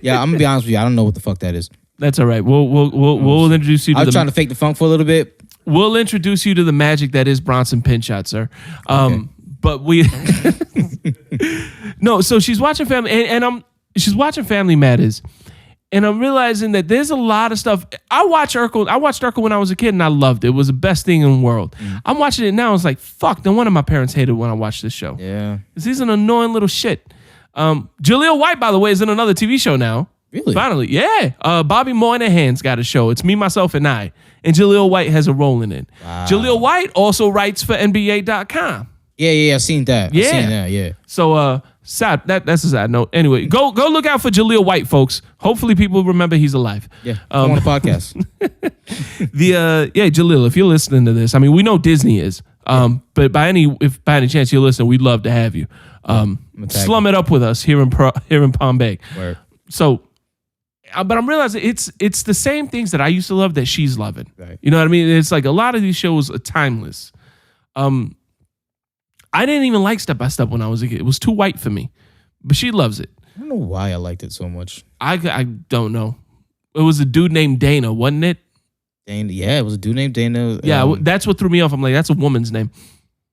Yeah, I'm gonna be honest with you. I don't know what the fuck that is. That's all right. We'll introduce you to I was trying to fake the funk for a little bit. We'll introduce you to the magic that is Bronson Pinchot, sir. But we no. So she's watching Family, and she's watching Family Matters, and I'm realizing that there's a lot of stuff. I watched Urkel when I was a kid, and I loved it. It was the best thing in the world. I'm watching it now. It's like fuck. No wonder my parents hated when I watched this show. Yeah, 'cause he's an annoying little shit. Jaleel White, by the way, is in another TV show now. Really? Finally, yeah. Bobby Moynihan's got a show. It's Me, Myself, and I. And Jaleel White has a role in it. Wow. Jaleel White also writes for NBA.com. Yeah, I've seen that. Yeah. I've seen that, yeah. So, sad. That's a sad note. Anyway, go look out for Jaleel White, folks. Hopefully, people remember he's alive. Yeah, come on the podcast. Jaleel, if you're listening to this, I mean, we know Disney is. But by any chance you listen, we'd love to have you. Slum it up with us here in Palm Bay. Word. So. But I'm realizing it's the same things that I used to love that she's loving. Right. You know what I mean? It's like a lot of these shows are timeless. I didn't even like Step by Step when I was a kid. It was too white for me. But she loves it. I don't know why I liked it so much. I don't know. It was a dude named Dana, wasn't it? Dana, yeah, it was a dude named Dana. Yeah, that's what threw me off. I'm like, that's a woman's name.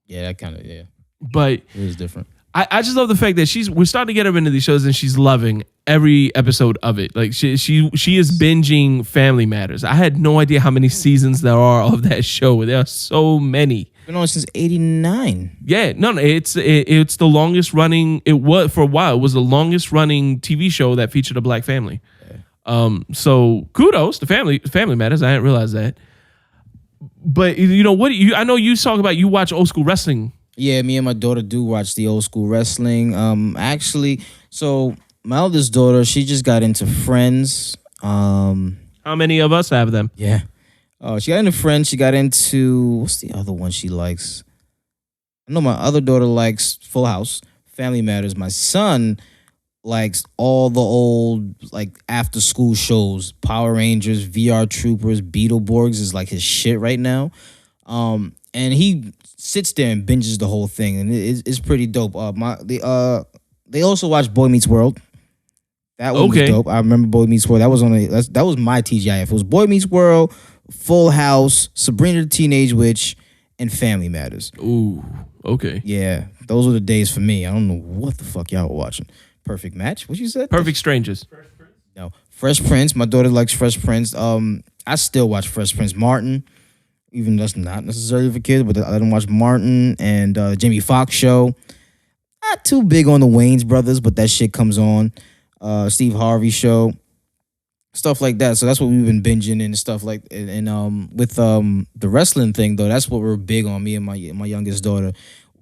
Yeah, that kind of, yeah. But it is different. I just love the fact that we're starting to get her into these shows and she's loving every episode of it. Like she is binging Family Matters. I had no idea how many seasons there are of that show. There are so many. Been on since '89. Yeah, no, it's the longest running. It was for a while. It was the longest running TV show that featured a black family. Yeah. So kudos to Family Matters. I didn't realize that. But you know what? I know you talk about you watch old school wrestling. Yeah, me and my daughter do watch the old school wrestling. Actually, so my eldest daughter, she just got into Friends. How many of us have them? Yeah. She got into Friends. She got into, what's the other one she likes? I know my other daughter likes Full House, Family Matters. My son likes all the old like after school shows. Power Rangers, VR Troopers, Beetleborgs is like his shit right now. And he sits there and binges the whole thing, and it's pretty dope. They also watch Boy Meets World. That one was dope. I remember Boy Meets World. That was that was my TGIF. It was Boy Meets World, Full House, Sabrina the Teenage Witch, and Family Matters. Ooh, okay. Yeah, those were the days for me. I don't know what the fuck y'all were watching. Perfect Match? What you said? Perfect Strangers. No, Fresh Prince. My daughter likes Fresh Prince. I still watch Fresh Prince. Martin. Even that's not necessarily for kids, but I let them watch Martin and Jamie Foxx show. Not too big on the Wayans brothers, but that shit comes on. Steve Harvey show, stuff like that. So that's what we've been binging and stuff like. And with the wrestling thing though, that's what we're big on. Me and my youngest daughter,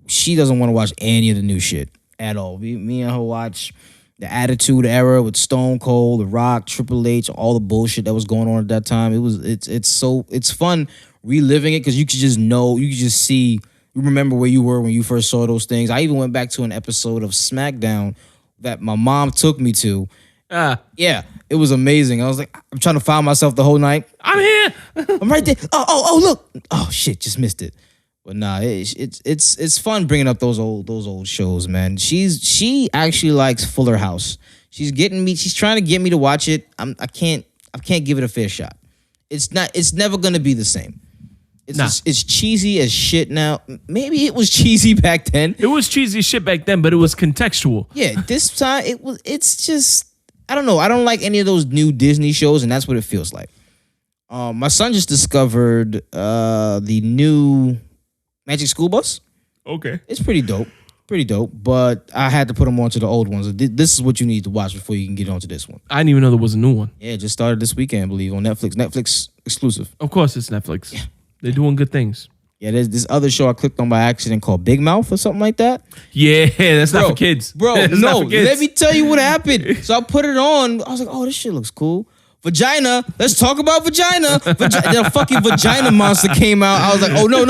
she doesn't want to watch any of the new shit at all. Me and her watch the Attitude Era with Stone Cold, The Rock, Triple H, all the bullshit that was going on at that time. It's fun reliving it because you could just see, you remember where you were when you first saw those things. I even went back to an episode of SmackDown that my mom took me to. Yeah, it was amazing. I was like, I'm trying to find myself the whole night. I'm here. I'm right there. Oh, look. Oh shit, just missed it. But nah, it's fun bringing up those old shows, man. She actually likes Fuller House. She's trying to get me to watch it. I can't give it a fair shot. It's never gonna be the same. It's cheesy as shit now. Maybe it was cheesy back then. It was cheesy as shit back then, but it was contextual. Yeah, this time it's just, I don't know. I don't like any of those new Disney shows, and that's what it feels like. My son just discovered the new Magic School Bus. Okay. It's pretty dope. But I had to put him onto the old ones. This is what you need to watch before you can get onto this one. I didn't even know there was a new one. Yeah, it just started this weekend, I believe, on Netflix. Netflix exclusive. Of course it's Netflix. Yeah. They're doing good things. Yeah, there's this other show I clicked on by accident called Big Mouth or something like that. Yeah, that's not for kids. Bro, no, let me tell you what happened. So I put it on. I was like, oh, this shit looks cool. Vagina. Let's talk about vagina. The fucking vagina monster came out. I was like, oh, no.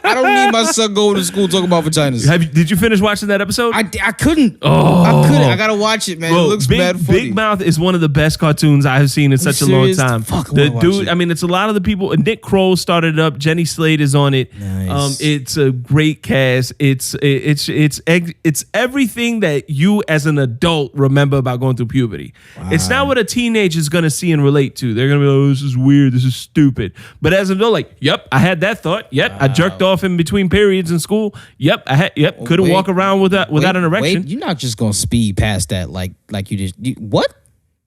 I don't need my son going to school talking about vaginas. Did you finish watching that episode? I couldn't. Oh. I couldn't. I got to watch it, man. Bro, it looks bad funny. Big Mouth is one of the best cartoons I have seen in such a long time. Fuck, the dude, I mean, it's a lot of the people. Nick Kroll started it up. Jenny Slate is on it. Nice. It's a great cast. It's everything that you as an adult remember about going through puberty. Wow. It's not what a teenager is gonna see and relate to. They're gonna be like, oh, this is weird, this is stupid. But as an adult, like, yep, I had that thought. Yep, wow. I jerked off in between periods in school. Yep, couldn't walk around without an erection. Wait, you're not just gonna speed past that like you just what?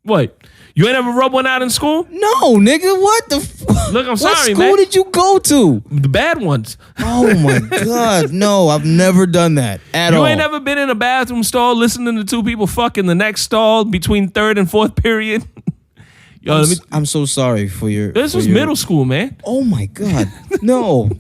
What? You ain't ever rubbed one out in school? No, nigga. What the fuck? Look, I'm sorry, man. What school did you go to? The bad ones. Oh my God. No, I've never done that at all. You ain't ever been in a bathroom stall listening to two people fuck in the next stall between third and fourth period? Yo, I'm so sorry for your... This was middle school, man. Oh my God. No.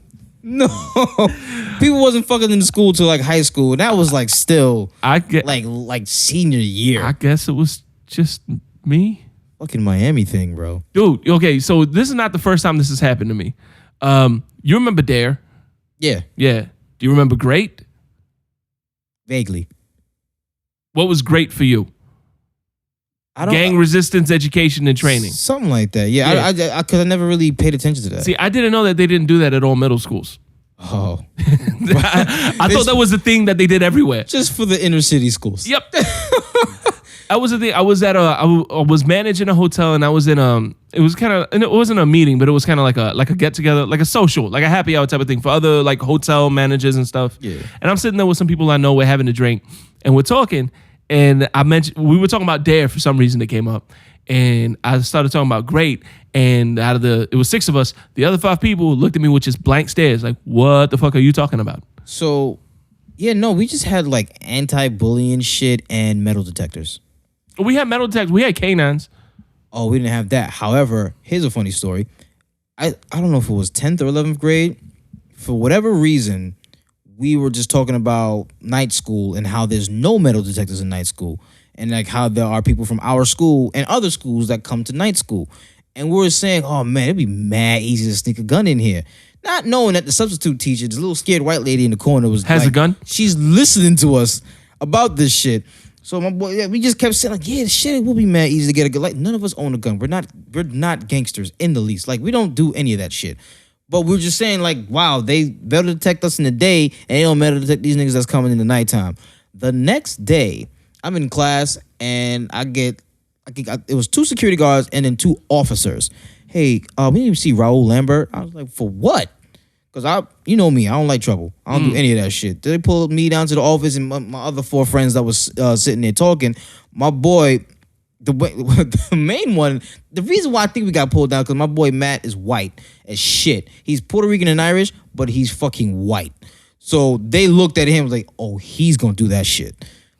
People wasn't fucking in the school till like high school. And that was like still like senior year. I guess it was just me. Fucking Miami thing, bro. Dude, okay, so this is not the first time this has happened to me. You remember Dare? Yeah. Yeah. Do you remember Great? Vaguely. What was Great for you? Gang resistance, education, and training. Something like that. Yeah. Because I never really paid attention to that. See, I didn't know that they didn't do that at all middle schools. Oh. I thought that was the thing that they did everywhere. Just for the inner city schools. Yep. I was managing a hotel, and I was in it was kind of, and it wasn't a meeting, but it was kind of like a get together, like a social, like a happy hour type of thing for other like hotel managers and stuff. Yeah. And I'm sitting there with some people I know. We're having a drink, and we're talking, and we were talking about Dare for some reason. It came up, and I started talking about Great, and it was 6 of us. The other 5 people looked at me with just blank stares, like, "What the fuck are you talking about?" So, yeah, no, we just had like anti-bullying shit and metal detectors. We had metal detectors. We had canines. Oh, we didn't have that. However, here's a funny story. I don't know if it was 10th or 11th grade. For whatever reason, we were just talking about night school and how there's no metal detectors in night school. And like how there are people from our school and other schools that come to night school. And we were saying, oh man, it'd be mad easy to sneak a gun in here. Not knowing that the substitute teacher, this little scared white lady in the corner has a gun. She's listening to us about this shit. So my boy, we just kept saying like, yeah, shit, it will be mad easy to get a gun. Like none of us own a gun. We're not gangsters in the least. Like we don't do any of that shit. But we're just saying like, wow, they metal detect us in the day, and they don't metal detect these niggas that's coming in the nighttime. The next day, I'm in class and it was 2 security guards and then 2 officers. Hey, we need to see Raul Lambert. I was like, for what? Because you know me, I don't like trouble. I don't do any of that shit. They pulled me down to the office, and my other 4 friends that was sitting there talking. My boy, the main one, the reason why I think we got pulled down, because my boy Matt is white as shit. He's Puerto Rican and Irish, but he's fucking white. So they looked at him like, oh, he's going to do that shit.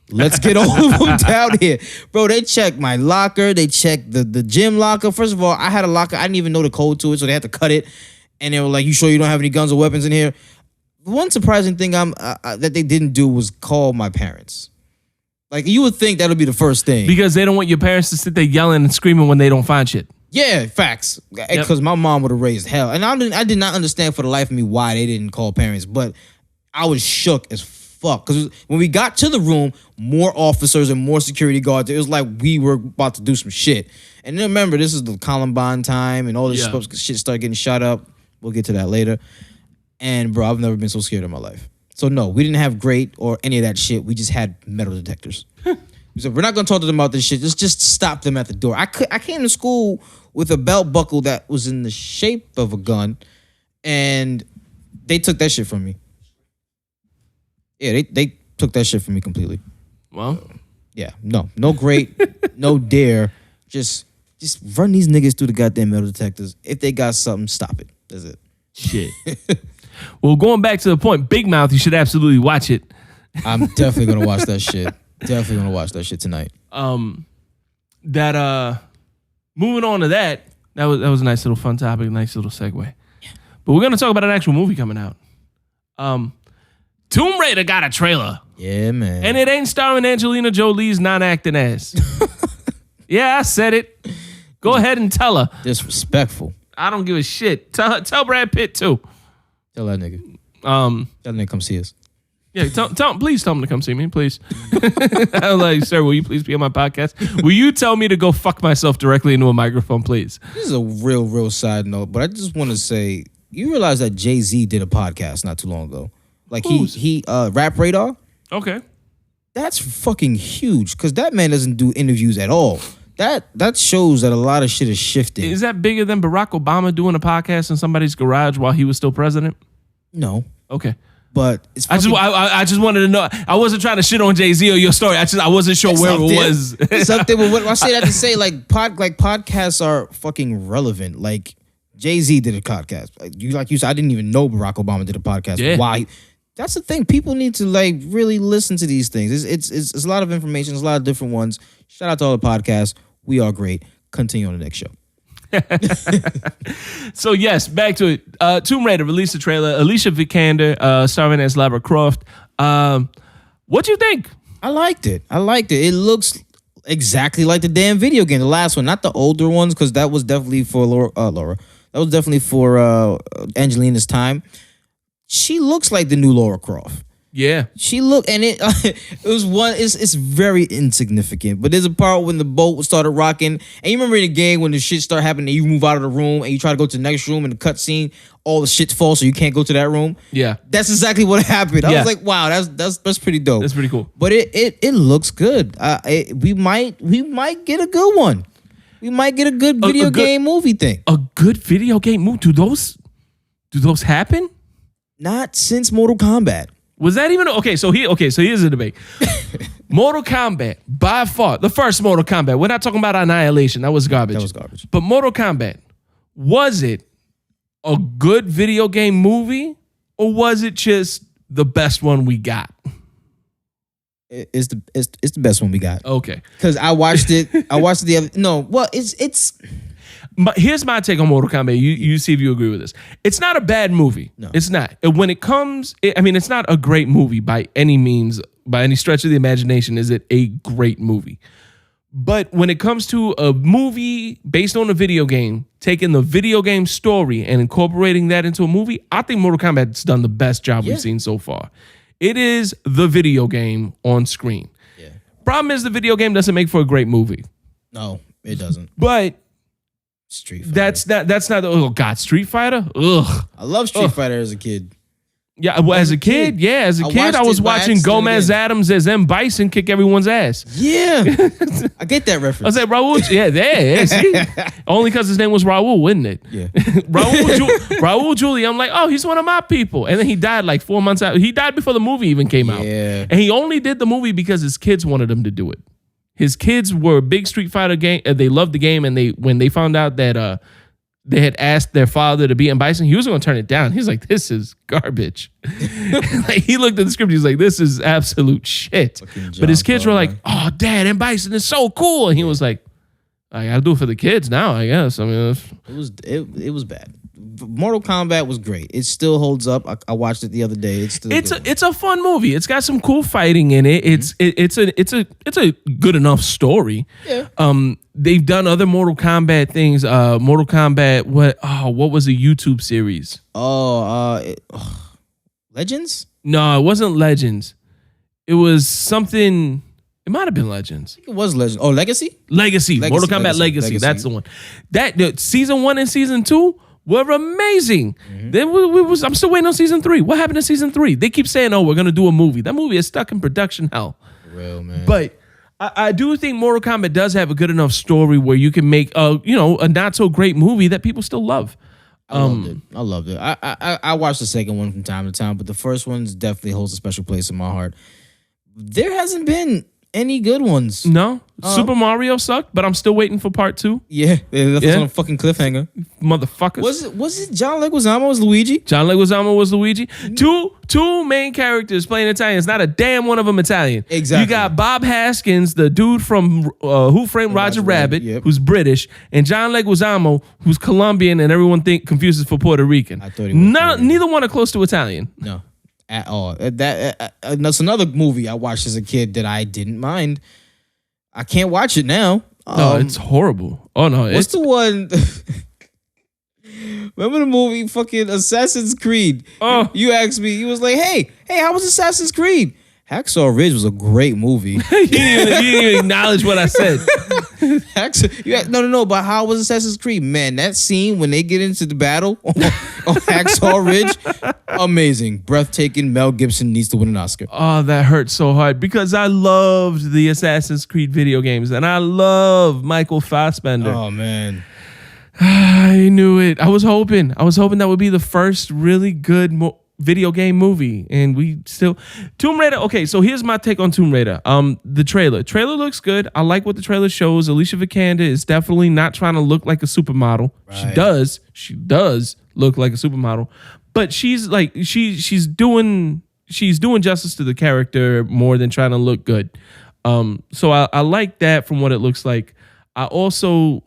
Let's get all of them down here. Bro, they checked my locker. They checked the gym locker. First of all, I had a locker. I didn't even know the code to it, so they had to cut it. And they were like, you sure you don't have any guns or weapons in here? The one surprising thing that they didn't do was call my parents. Like, you would think that would be the first thing. Because they don't want your parents to sit there yelling and screaming when they don't find shit. Yeah, facts. Because my mom would have raised hell. And I did not understand for the life of me why they didn't call parents. But I was shook as fuck. Because when we got to the room, more officers and more security guards. It was like we were about to do some shit. And then remember, this is the Columbine time and all this shit started getting shot up. We'll get to that later. And bro, I've never been so scared in my life. So no, we didn't have Great or any of that shit. We just had metal detectors. So we're not gonna talk to them about this shit. Just stop them at the door. I came to school with a belt buckle that was in the shape of a gun, and they took that shit from me. Yeah, they took that shit from me completely. Well, yeah, no Great, no Dare. Just run these niggas through the goddamn metal detectors. If they got something, stop it. That's it. Shit. Well, going back to the point, Big Mouth, you should absolutely watch it. I'm definitely gonna watch that shit. Definitely gonna watch that shit tonight. Moving on to that was a nice little fun topic, nice little segue. Yeah. But we're gonna talk about an actual movie coming out. Tomb Raider got a trailer. Yeah, man. And it ain't starring Angelina Jolie's non-acting ass. Yeah, I said it. Go ahead and tell her. Disrespectful. I don't give a shit. Tell Brad Pitt too. Tell that nigga. Tell that nigga come see us. Yeah, please tell him to come see me, please. I'm like, sir, will you please be on my podcast? Will you tell me to go fuck myself directly into a microphone, please? This is a real side note, but I just want to say, you realize that Jay-Z did a podcast not too long ago. Like he Rap Radar. Okay. That's fucking huge because that man doesn't do interviews at all. That shows that a lot of shit is shifting. Is that bigger than Barack Obama doing a podcast in somebody's garage while he was still president? No. Okay. But it's I just wanted to know. I wasn't trying to shit on Jay-Z or your story. I wasn't sure where it was. Something. But what I say that to say, podcasts are fucking relevant. Like Jay-Z did a podcast. Like you said, I didn't even know Barack Obama did a podcast. Yeah. Why? That's the thing. People need to really listen to these things. It's a lot of information. It's a lot of different ones. Shout out to all the podcasts. We are great. Continue on the next show. So yes, back to it. Tomb Raider released a trailer. Alicia Vikander starring as Lara Croft. What'd you think? I liked it. It looks exactly like the damn video game, the last one, not the older ones, because that was definitely for Laura. That was definitely for Angelina's time. She looks like the new Lara Croft. Yeah, she looked, and it was one. It's very insignificant, but there's a part when the boat started rocking, and you remember in the game when the shit started happening, you move out of the room and you try to go to the next room, and the cutscene, all the shit falls, so you can't go to that room. Yeah, that's exactly what happened. I was like, wow, that's pretty dope. That's pretty cool. But it looks good. We might get a good one. We might get a good video game movie thing. A good video game movie? Do those happen? Not since Mortal Kombat. Was that even okay? So here's a debate. Mortal Kombat, by far, the first Mortal Kombat. We're not talking about Annihilation. That was garbage. But Mortal Kombat, was it a good video game movie, or was it just the best one we got? It's the best one we got. Okay, because I watched it. The other. No, well, it's. But here's my take on Mortal Kombat. You see if you agree with this. It's not a bad movie. No. It's not. When it comes, it's not a great movie by any means, by any stretch of the imagination. Is it a great movie? But when it comes to a movie based on a video game, taking the video game story and incorporating that into a movie, I think Mortal Kombat's done the best job we've seen so far. It is the video game on screen. Yeah. Problem is the video game doesn't make for a great movie. No, it doesn't. But Street Fighter. That's not oh God, Street Fighter? Ugh. I love Street Fighter as a kid. Yeah, well, as a kid, I was watching Gomez Adams as M. Bison kick everyone's ass. Yeah. I get that reference. I was like, Raul, see? Only because his name was Raul, wouldn't it? Yeah. Raul Julia, I'm like, oh, he's one of my people. And then he died like 4 months out. He died before the movie even came out. Yeah. And he only did the movie because his kids wanted him to do it. His kids were a big Street Fighter game. They loved the game, and when they found out that they had asked their father to be in Bison, he was going to turn it down. He's like, this is garbage. Like, he looked at the script. He's like, this is absolute shit. But his kids were like, oh, Dad, M. Bison is so cool. And he was like, I got to do it for the kids now, I guess. I mean, it was bad. Mortal Kombat was great. It still holds up. I watched it the other day. It's a fun movie. It's got some cool fighting in it. It's a good enough story. Yeah. They've done other Mortal Kombat things. Mortal Kombat. What was a YouTube series? Legends? No, it wasn't Legends. It was something. It might have been Legends. I think it was Legends. Oh, Legacy. Mortal Kombat Legacy. That's the one. That season 1 and season 2 were amazing. Then I'm still waiting on season 3. What happened to season 3? They keep saying, "Oh, we're gonna do a movie." That movie is stuck in production hell. For real, man. But I do think Mortal Kombat does have a good enough story where you can make a not so great movie that people still love. I loved it. I watched the second one from time to time, but the first one definitely holds a special place in my heart. There hasn't been any good ones. No. Super Mario sucked, but I'm still waiting for part 2. Yeah, that's on a fucking cliffhanger. Motherfuckers. Was it John Leguizamo was Luigi? John Leguizamo was Luigi. Two main characters playing Italian. It's not a damn one of them Italian. Exactly. You got Bob Haskins, the dude from Who Framed Roger Rabbit, who's British, and John Leguizamo, who's Colombian, and everyone confuses for Puerto Rican. I thought he was neither one are close to Italian. No. At all. That's another movie I watched as a kid that I didn't mind. I can't watch it now. No, it's horrible. Oh no, What's it's the one? Remember the movie fucking Assassin's Creed? Oh. You asked me, you was like, hey, how was Assassin's Creed? Hacksaw Ridge was a great movie. you didn't even acknowledge what I said. No, but how was Assassin's Creed? Man, that scene when they get into the battle on Hacksaw Ridge, amazing. Breathtaking. Mel Gibson needs to win an Oscar. Oh, that hurt so hard because I loved the Assassin's Creed video games and I love Michael Fassbender. Oh, man. I knew it. I was hoping that would be the first really good video game movie, and we still Tomb Raider. Okay, so here's my take on Tomb Raider. The trailer looks good. I like what the trailer shows. Alicia Vikander is definitely not trying to look like a supermodel. Right. She does look like a supermodel, but she's like she's doing justice to the character more than trying to look good. So I like that from what it looks like. I also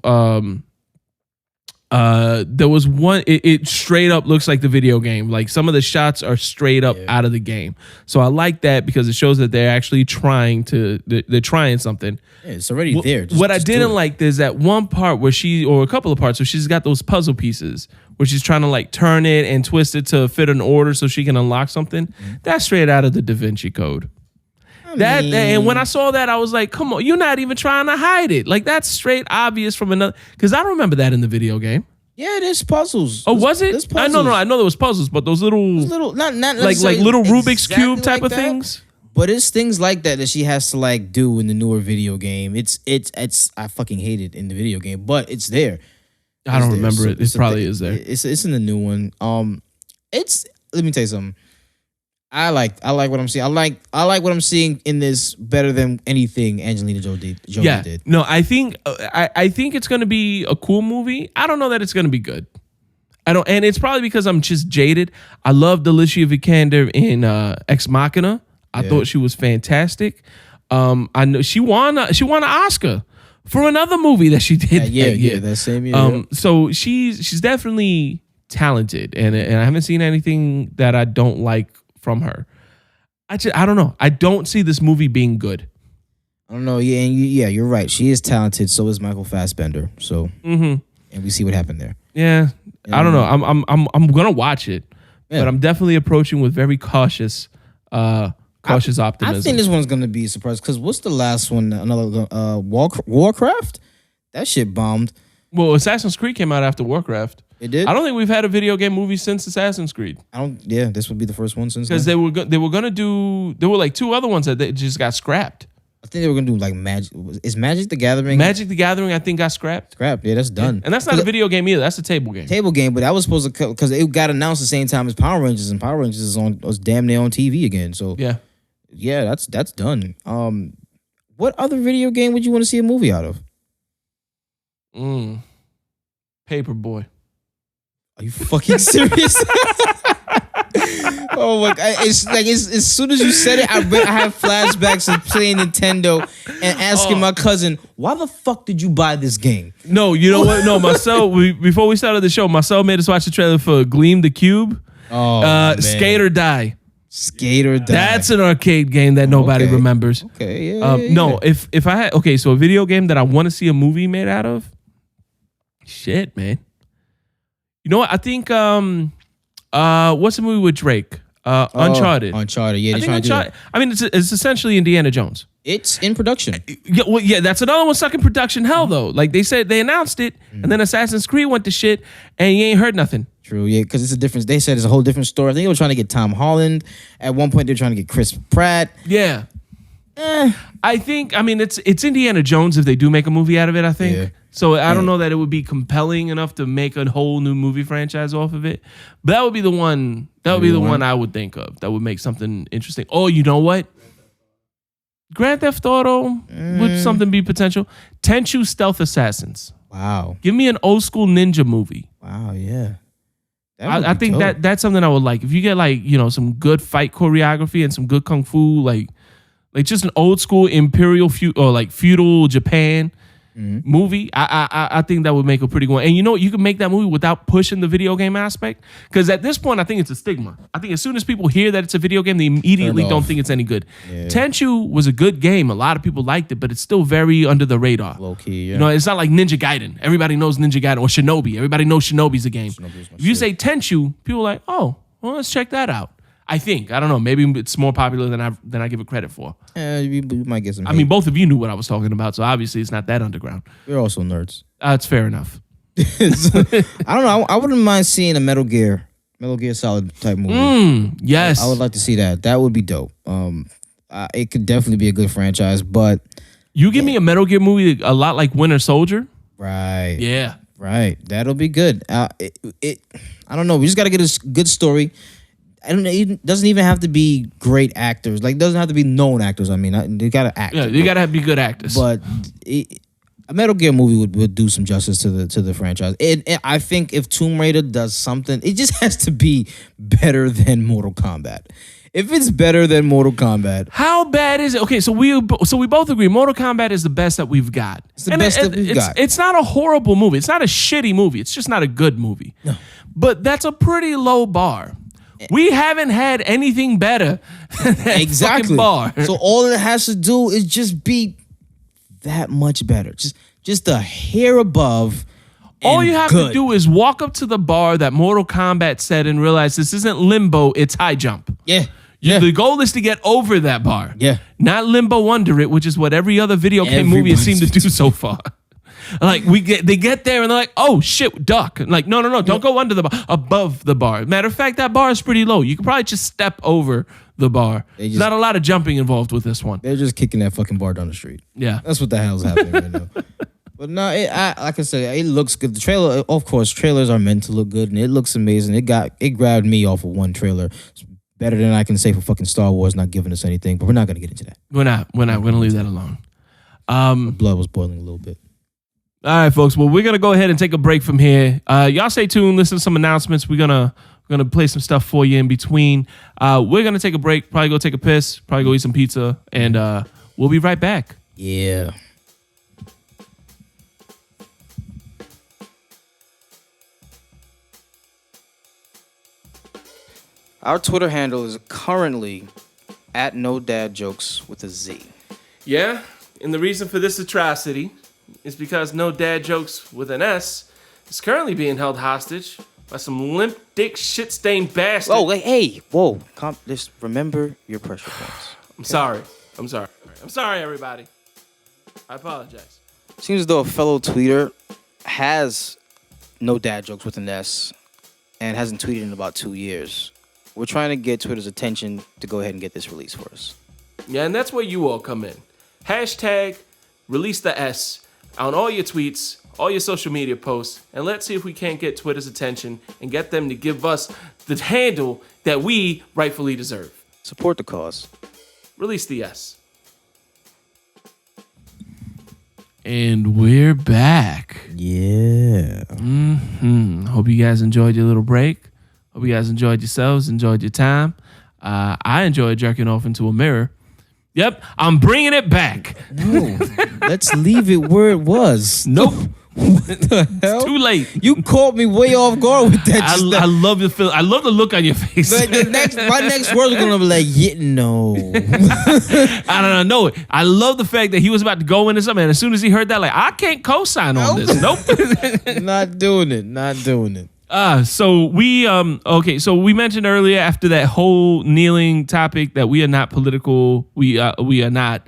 there was one, it straight up looks like the video game. Like some of the shots are straight up out of the game. So I like that because it shows that they're actually they're trying something. Yeah, it's already there. What I didn't like is that one part where or a couple of parts where she's got those puzzle pieces where she's trying to like turn it and twist it to fit an order so she can unlock something. That's straight out of the Da Vinci Code. And when I saw that, I was like, come on, you're not even trying to hide it. Like, that's straight obvious from another, because I don't remember that in the video game. Yeah, there's puzzles. Oh, was it? I know there was puzzles, but those little not like little Rubik's Cube type of things. But it's things like that she has to like do in the newer video game. It's I fucking hate it in the video game, but it's there. I don't remember it. It probably is there. It's in the new one. Let me tell you something. I like what I'm seeing. I like what I'm seeing in this better than anything Angelina Jolie did. No, I think it's gonna be a cool movie. I don't know that it's gonna be good. And it's probably because I'm just jaded. I loved Alicia Vikander in Ex Machina. I thought she was fantastic. I know she won an Oscar for another movie that she did. That same year. So she's definitely talented, and I haven't seen anything that I don't like from her. I don't know. I don't see this movie being good. I don't know. Yeah, and you're right. She is talented. So is Michael Fassbender. So, and we see what happened there. Yeah, I don't know. I'm gonna watch it, but I'm definitely approaching with very cautious optimism. I think this one's gonna be a surprise because what's the last one? Another Warcraft. That shit bombed. Well, Assassin's Creed came out after Warcraft. It did. I don't think we've had a video game movie since Assassin's Creed. Yeah, this would be the first one since. Because they were gonna do. There were like two other ones that they just got scrapped. I think they were gonna do like Magic. Is Magic the Gathering? Magic the Gathering, I think, got scrapped. Yeah, that's done. And that's not a video game either. That's a table game. Table game, but that was supposed to because it got announced the same time as Power Rangers, and Power Rangers was damn near on TV again. So yeah, that's done. What other video game would you want to see a movie out of? Paperboy. Are you fucking serious? Oh my god! It's like as soon as you said it, I have flashbacks of playing Nintendo and asking my cousin, "Why the fuck did you buy this game?" No, you know what? No, Marcel. Before we started the show, Marcel made us watch the trailer for Gleam the Cube. Oh, man. Skate or Die. Skate or Die. That's an arcade game that nobody remembers. Okay, no, if I had so a video game that I want to see a movie made out of. Shit, man. You know what? I think what's the movie with Drake? Uncharted. Uncharted, yeah. I mean, it's essentially Indiana Jones. It's in production. Yeah, that's another one stuck in production hell though. Like they said, they announced it, and then Assassin's Creed went to shit, and you ain't heard nothing. True, yeah, because it's a different. They said it's a whole different story. I think they were trying to get Tom Holland. At one point, they were trying to get Chris Pratt. Yeah. I think. I mean, it's Indiana Jones if they do make a movie out of it. I think. Yeah. So I don't know that it would be compelling enough to make a whole new movie franchise off of it. But that would be the one. That would be the one I would think of. That would make something interesting. Oh, you know what? Grand Theft Auto would something be potential. Tenchu Stealth Assassins. Wow. Give me an old school ninja movie. Wow. Yeah. I think that's something I would like. If you get like some good fight choreography and some good kung fu, like just an old school imperial feudal Japan. movie, I think that would make a pretty good one. And you know what? You can make that movie without pushing the video game aspect. Because at this point, I think it's a stigma. I think as soon as people hear that it's a video game, they immediately don't think it's any good. Yeah. Tenchu was a good game. A lot of people liked it, but it's still very under the radar. Low key, yeah. You know, it's not like Ninja Gaiden. Everybody knows Ninja Gaiden or Shinobi. Everybody knows Shinobi's a game. If you say Tenchu, people are like, oh, well, let's check that out. I think. I don't know. Maybe it's more popular than I give it credit for. You might get some hate. I mean, both of you knew what I was talking about, so obviously it's not that underground. We're also nerds. It's fair enough. I don't know. I wouldn't mind seeing a Metal Gear Solid type movie. Yes. I would like to see that. That would be dope. It could definitely be a good franchise, but... You give me a Metal Gear movie a lot like Winter Soldier. Right. Yeah. Right. That'll be good. I don't know. We just got to get a good story. I don't know. It doesn't even have to be great actors. Like, it doesn't have to be known actors. I mean, they got to act. Yeah, you got to be good actors. But a Metal Gear movie would do some justice to the franchise. And I think if Tomb Raider does something, it just has to be better than Mortal Kombat. If it's better than Mortal Kombat, how bad is it? Okay, so we both agree Mortal Kombat is the best that we've got. It's the best that we've got. It's not a horrible movie. It's not a shitty movie. It's just not a good movie. No. But that's a pretty low bar. We haven't had anything better than that fucking bar. So all it has to do is just be that much better. Just a hair above. All you have to do is walk up to the bar that Mortal Kombat said and realize this isn't Limbo, it's High Jump. Yeah. The goal is to get over that bar. Yeah. Not Limbo Under It, which is what every other video game movie has seemed to do so far. Like they get there and they're like, oh shit, duck. Like, no, don't go under the bar, above the bar. Matter of fact, that bar is pretty low. You could probably just step over the bar. There's not a lot of jumping involved with this one. They're just kicking that fucking bar down the street. Yeah. That's what the hell's happening right now. But no, like I said, it looks good. The trailer, of course, trailers are meant to look good, and it looks amazing. It grabbed me off of one trailer. It's better than I can say for fucking Star Wars not giving us anything, but we're not gonna get into that. We're not. We're gonna leave that alone. Blood was boiling a little bit. All right, folks. Well, we're gonna go ahead and take a break from here. Y'all stay tuned. Listen to some announcements. We're gonna play some stuff for you in between. We're gonna take a break. Probably go take a piss. Probably go eat some pizza, and we'll be right back. Yeah. Our Twitter handle is currently at NoDadJokes with a Z. Yeah, and the reason for this atrocity is because No Dad Jokes with an S is currently being held hostage by some limp dick shit-stained bastard. Oh, hey, whoa. Just remember your pressure points. I'm sorry. I'm sorry, everybody. I apologize. Seems as though a fellow tweeter has No Dad Jokes with an S and hasn't tweeted in about 2 years. We're trying to get Twitter's attention to go ahead and get this released for us. Yeah, and that's where you all come in. Hashtag release the S on all your tweets, all your social media posts, and let's see if we can't get Twitter's attention and get them to give us the handle that we rightfully deserve. Support the cause. Release the S. And we're back. Yeah. Hope you guys enjoyed your little break. Hope you guys enjoyed yourselves, enjoyed your time. I enjoyed jerking off into a mirror. Yep, I'm bringing it back. No, let's leave it where it was. Nope. What the hell? It's too late. You caught me way off guard with that. I love the feel. I love the look on your face. Like my next words are gonna be like, yeah, no. I don't know. I love the fact that he was about to go into something, and as soon as he heard that, like, I can't co-sign on this. Nope. Not doing it. So we mentioned earlier after that whole kneeling topic that we are not political. We are not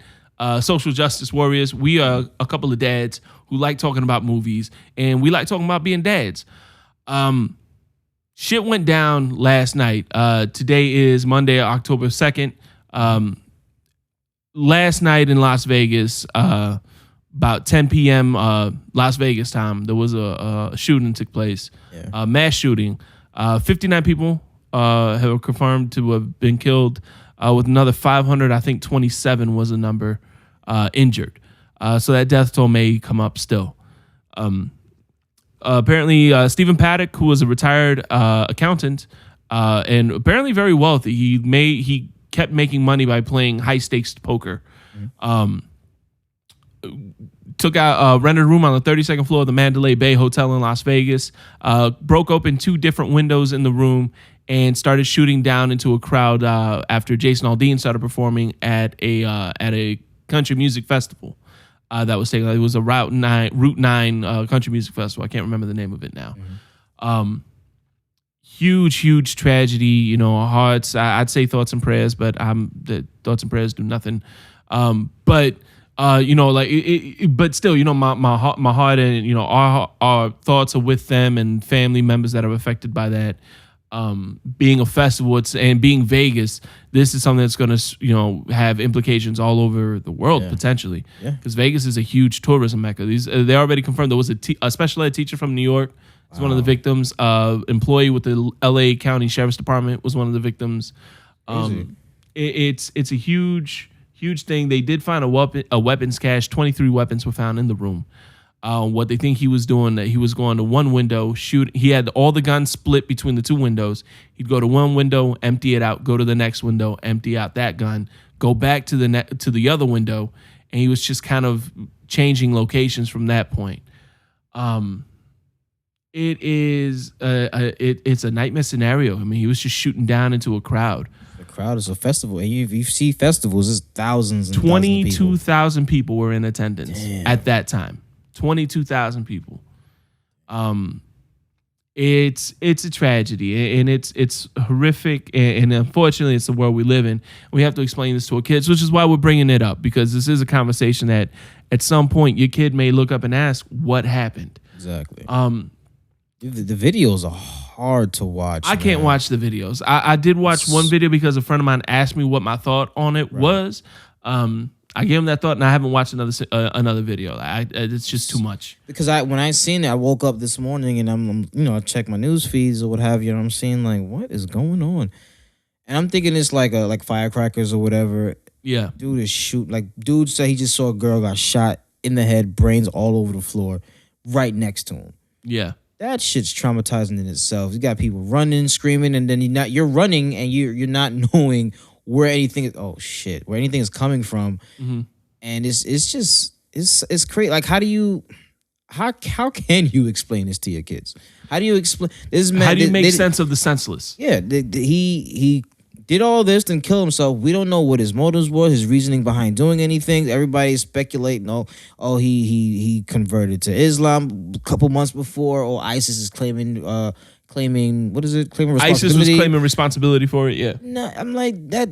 social justice warriors. We are a couple of dads who like talking about movies, and we like talking about being dads. Shit went down last night. Today is Monday, October 2nd. Last night in Las Vegas, about 10 p.m. Las Vegas time, there was a shooting took place, a mass shooting. 59 people have confirmed to have been killed, with another 500, I think 27 was the number, injured. So that death toll may come up still. Apparently, Stephen Paddock, who was a retired accountant and apparently very wealthy, he kept making money by playing high stakes poker. took out rented a room on the 32nd floor of the Mandalay Bay Hotel in Las Vegas. Broke open 2 different windows in the room and started shooting down into a crowd after Jason Aldean started performing at a country music festival that was taking. It was a Route 9 country music festival. I can't remember the name of it now. Huge tragedy. Hearts. I'd say thoughts and prayers, but the thoughts and prayers do nothing. But still, my heart and our thoughts are with them and family members that are affected by that. Being a festival and being Vegas, this is something that's going to have implications all over the world potentially. Because Vegas is a huge tourism mecca. They already confirmed there was a special ed teacher from New York was one of the victims. Employee with the L.A. County Sheriff's Department was one of the victims. It's a huge thing. They did find a weapons cache. 23 weapons were found in the room. What they think he was doing, that he was going to one window, shoot. He had all the guns split between the 2 windows. He'd go to one window, empty it out, go to the next window, empty out that gun, go back to the other window, and he was just kind of changing locations from that point. It's a nightmare scenario. I mean, he was just shooting down into a crowd. The crowd is a festival, and you see festivals, there's thousands and 22,000 people were in attendance at that time. 22,000 people. It's a tragedy, and it's horrific, and unfortunately, it's the world we live in. We have to explain this to our kids, which is why we're bringing it up, because this is a conversation that at some point your kid may look up and ask, "What happened?" Exactly. The videos are hard to watch. I can't watch the videos. I did watch one video because a friend of mine asked me what my thought on it was. I gave him that thought, and I haven't watched another video. It's just too much. Because when I seen it, I woke up this morning and I'm I check my news feeds or what have you, and I'm seeing like, what is going on? And I'm thinking it's like firecrackers or whatever. Yeah, dude is dude said he just saw a girl got shot in the head, brains all over the floor, right next to him. Yeah, that shit's traumatizing in itself. You got people running, screaming, and then you're running and you're not knowing where anything is coming from. Mm-hmm. And it's crazy. Like, how can you explain this to your kids? How do you explain this man? How do you make sense of the senseless? Yeah, he did all this and killed himself. We don't know what his motives were, his reasoning behind doing anything. Everybody's speculating, he converted to Islam a couple months before, or ISIS is claiming what is it? Claiming responsibility. ISIS was claiming responsibility for it, yeah. No, I'm like that.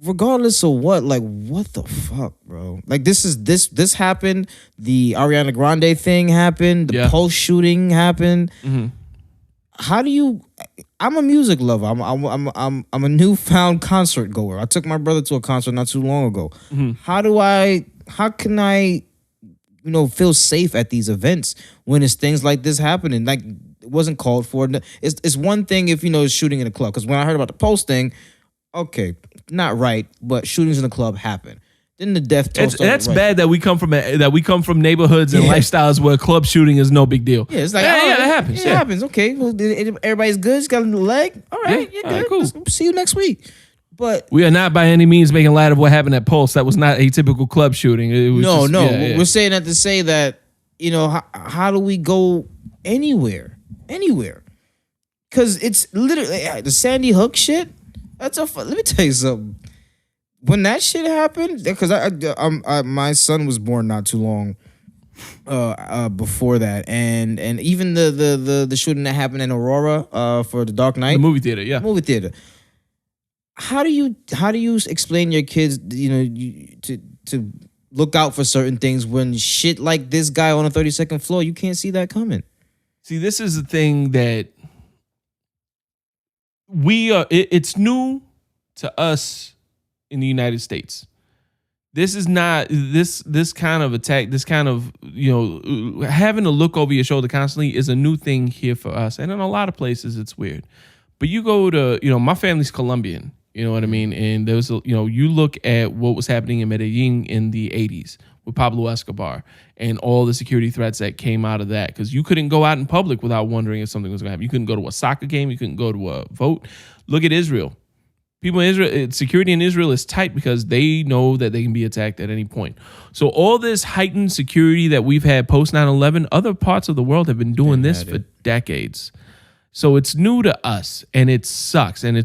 Regardless of what, like, what the fuck, bro? Like, this happened. The Ariana Grande thing happened. The Pulse shooting happened. Mm-hmm. How do you? I'm a music lover. I'm a newfound concert goer. I took my brother to a concert not too long ago. Mm-hmm. How can I feel safe at these events when it's things like this happening? Like, it wasn't called for. It's one thing if it's shooting in a club. Because when I heard about the Pulse thing, okay, not right, but shootings in the club happen. Then the death toll. That's right. Bad that we come from neighborhoods and lifestyles where club shooting is no big deal. Yeah, it's like that happens. It happens. Okay, well, everybody's good. It's got a leg. All right, you're good. Right, cool. See you next week. But we are not by any means making light of what happened at Pulse. That was not a typical club shooting. It was We're saying that to say that how do we go anywhere? Because it's literally the Sandy Hook shit. Let me tell you something. When that shit happened, because my son was born not too long before that, and even the shooting that happened in Aurora for the Dark Knight, the movie theater. How do you explain your kids, to look out for certain things when shit like this guy on the 32nd floor, you can't see that coming? See, this is the thing that it's new to us in the United States. This is not this kind of attack, this kind of having to look over your shoulder constantly is a new thing here for us, and in a lot of places it's weird. But you go to my family's Colombian, you know what I mean, and there was you look at what was happening in Medellin in the 80s with Pablo Escobar and all the security threats that came out of that, because you couldn't go out in public without wondering if something was going to happen. You couldn't go to a soccer game, you couldn't go to a vote. Look at Israel. People in Israel, security in Israel is tight because they know that they can be attacked at any point. So all this heightened security that we've had post 9/11, other parts of the world have been doing this for decades. So it's new to us and it sucks. And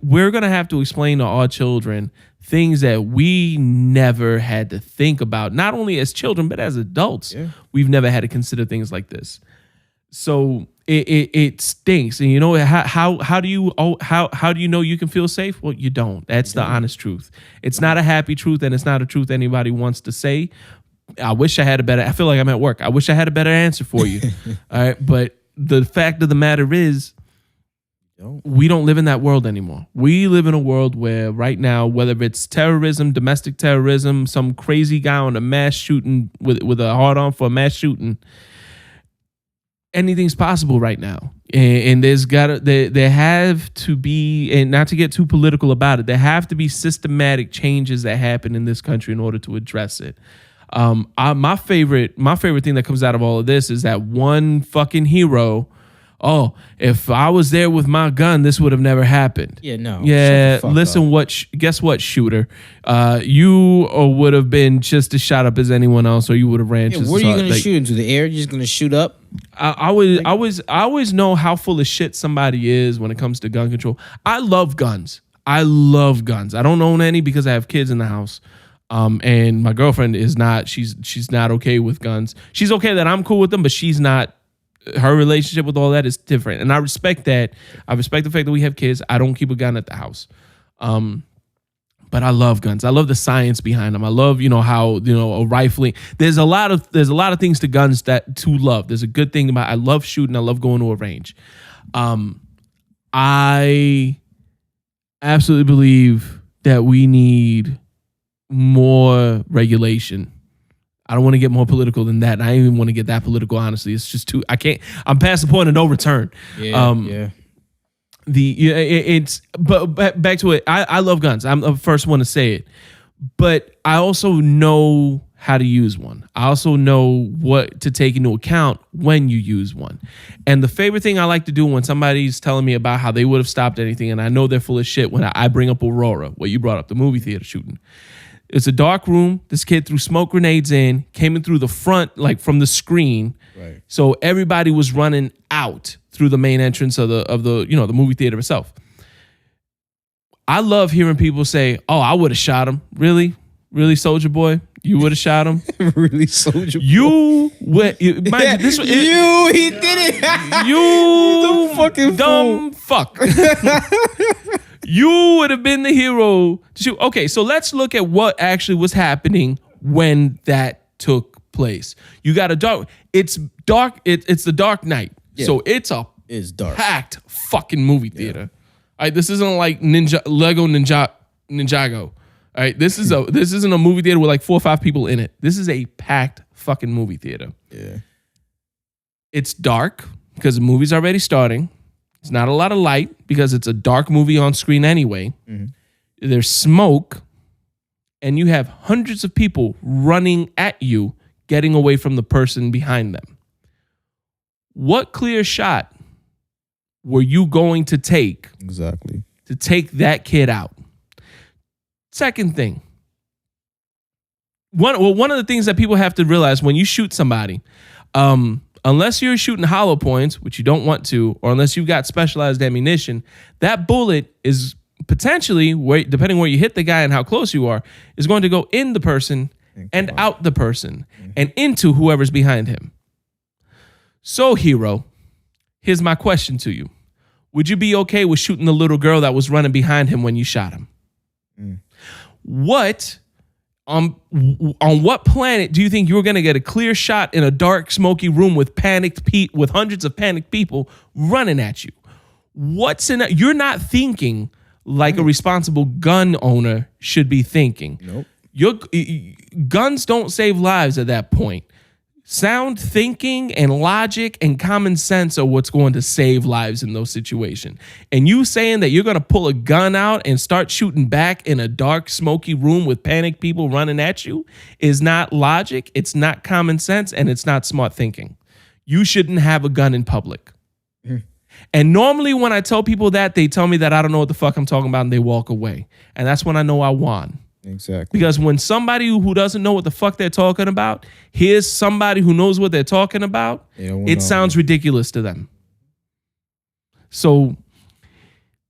we're going to have to explain to our children things that we never had to think about, not only as children, but as adults. Yeah. We've never had to consider things like this. So it stinks. And you know, how do you know you can feel safe? Well, you don't. That's the honest truth. It's not a happy truth, and it's not a truth anybody wants to say. I feel like I'm at work. I wish I had a better answer for you. All right. But the fact of the matter is, we don't live in that world anymore. We live in a world where right now, whether it's terrorism, domestic terrorism, some crazy guy on a mass shooting with a hard on for a mass shooting, anything's possible right now. And there have to be, and not to get too political about it, there have to be systematic changes that happen in this country in order to address it. My favorite thing that comes out of all of this is that one fucking hero. Oh, if I was there with my gun, this would have never happened. Yeah, no. Yeah, listen, guess what, shooter? You would have been just as shot up as anyone else, or you would have ran. Yeah, where are you going to shoot into? The air? You're just going to shoot up? I always know how full of shit somebody is when it comes to gun control. I love guns. I don't own any because I have kids in the house. And my girlfriend is not. She's not okay with guns. She's okay that I'm cool with them, but she's not. Her relationship with all that is different, and I respect that. I respect the fact that we have kids. I don't keep a gun at the house, but I love guns. I love the science behind them. I love, how a rifling. There's a lot of things to guns to love. There's a good thing about. I love shooting. I love going to a range. I absolutely believe that we need more regulation. I don't want to get more political than that. And I don't even want to get that political, honestly. It's just I can't. I'm past the point of no return. Yeah. But back to it. I love guns. I'm the first one to say it. But I also know how to use one. I also know what to take into account when you use one. And the favorite thing I like to do when somebody's telling me about how they would have stopped anything, and I know they're full of shit, when I bring up Aurora, what you brought up, the movie theater shooting. It's a dark room. This kid threw smoke grenades came in through the front, like from the screen. Right. So everybody was running out through the main entrance of the movie theater itself. I love hearing people say, "Oh, I would have shot him." Really, Soldier Boy, you would have shot him. Really, Soldier Boy. You would. He did it. You dumb fuck. You would have been the hero to shoot. Okay, so let's look at what actually was happening when that took place. You got it's dark. It's the Dark Knight. Yeah. So it's dark. Packed fucking movie theater. Yeah. All right, this isn't like Lego Ninjago. All right, this isn't a movie theater with like 4 or 5 people in it. This is a packed fucking movie theater. Yeah. It's dark because the movie's already starting. It's not a lot of light because it's a dark movie on screen anyway. Mm-hmm. There's smoke, and you have hundreds of people running at you, getting away from the person behind them. What clear shot were you going to take exactly to take that kid out? Second thing, one of the things that people have to realize when you shoot somebody, unless you're shooting hollow points, which you don't want to, or unless you've got specialized ammunition, that bullet is potentially, depending where you hit the guy and how close you are, is going to go in the person and out the person and into whoever's behind him. So, hero, here's my question to you. Would you be okay with shooting the little girl that was running behind him when you shot him? What... on what planet do you think you're going to get a clear shot in a dark, smoky room with hundreds of panicked people running at you? You're not thinking like a responsible gun owner should be thinking. Nope. Guns don't save lives at that point. Sound thinking and logic and common sense are what's going to save lives in those situations. And you saying that you're going to pull a gun out and start shooting back in a dark, smoky room with panicked people running at you is not logic, it's not common sense, and it's not smart thinking. You shouldn't have a gun in public. And normally when I tell people that, they tell me that I don't know what the fuck I'm talking about and they walk away. And that's when I know I won. Exactly. Because when somebody who doesn't know what the fuck they're talking about hears somebody who knows what they're talking about, it sounds ridiculous to them. So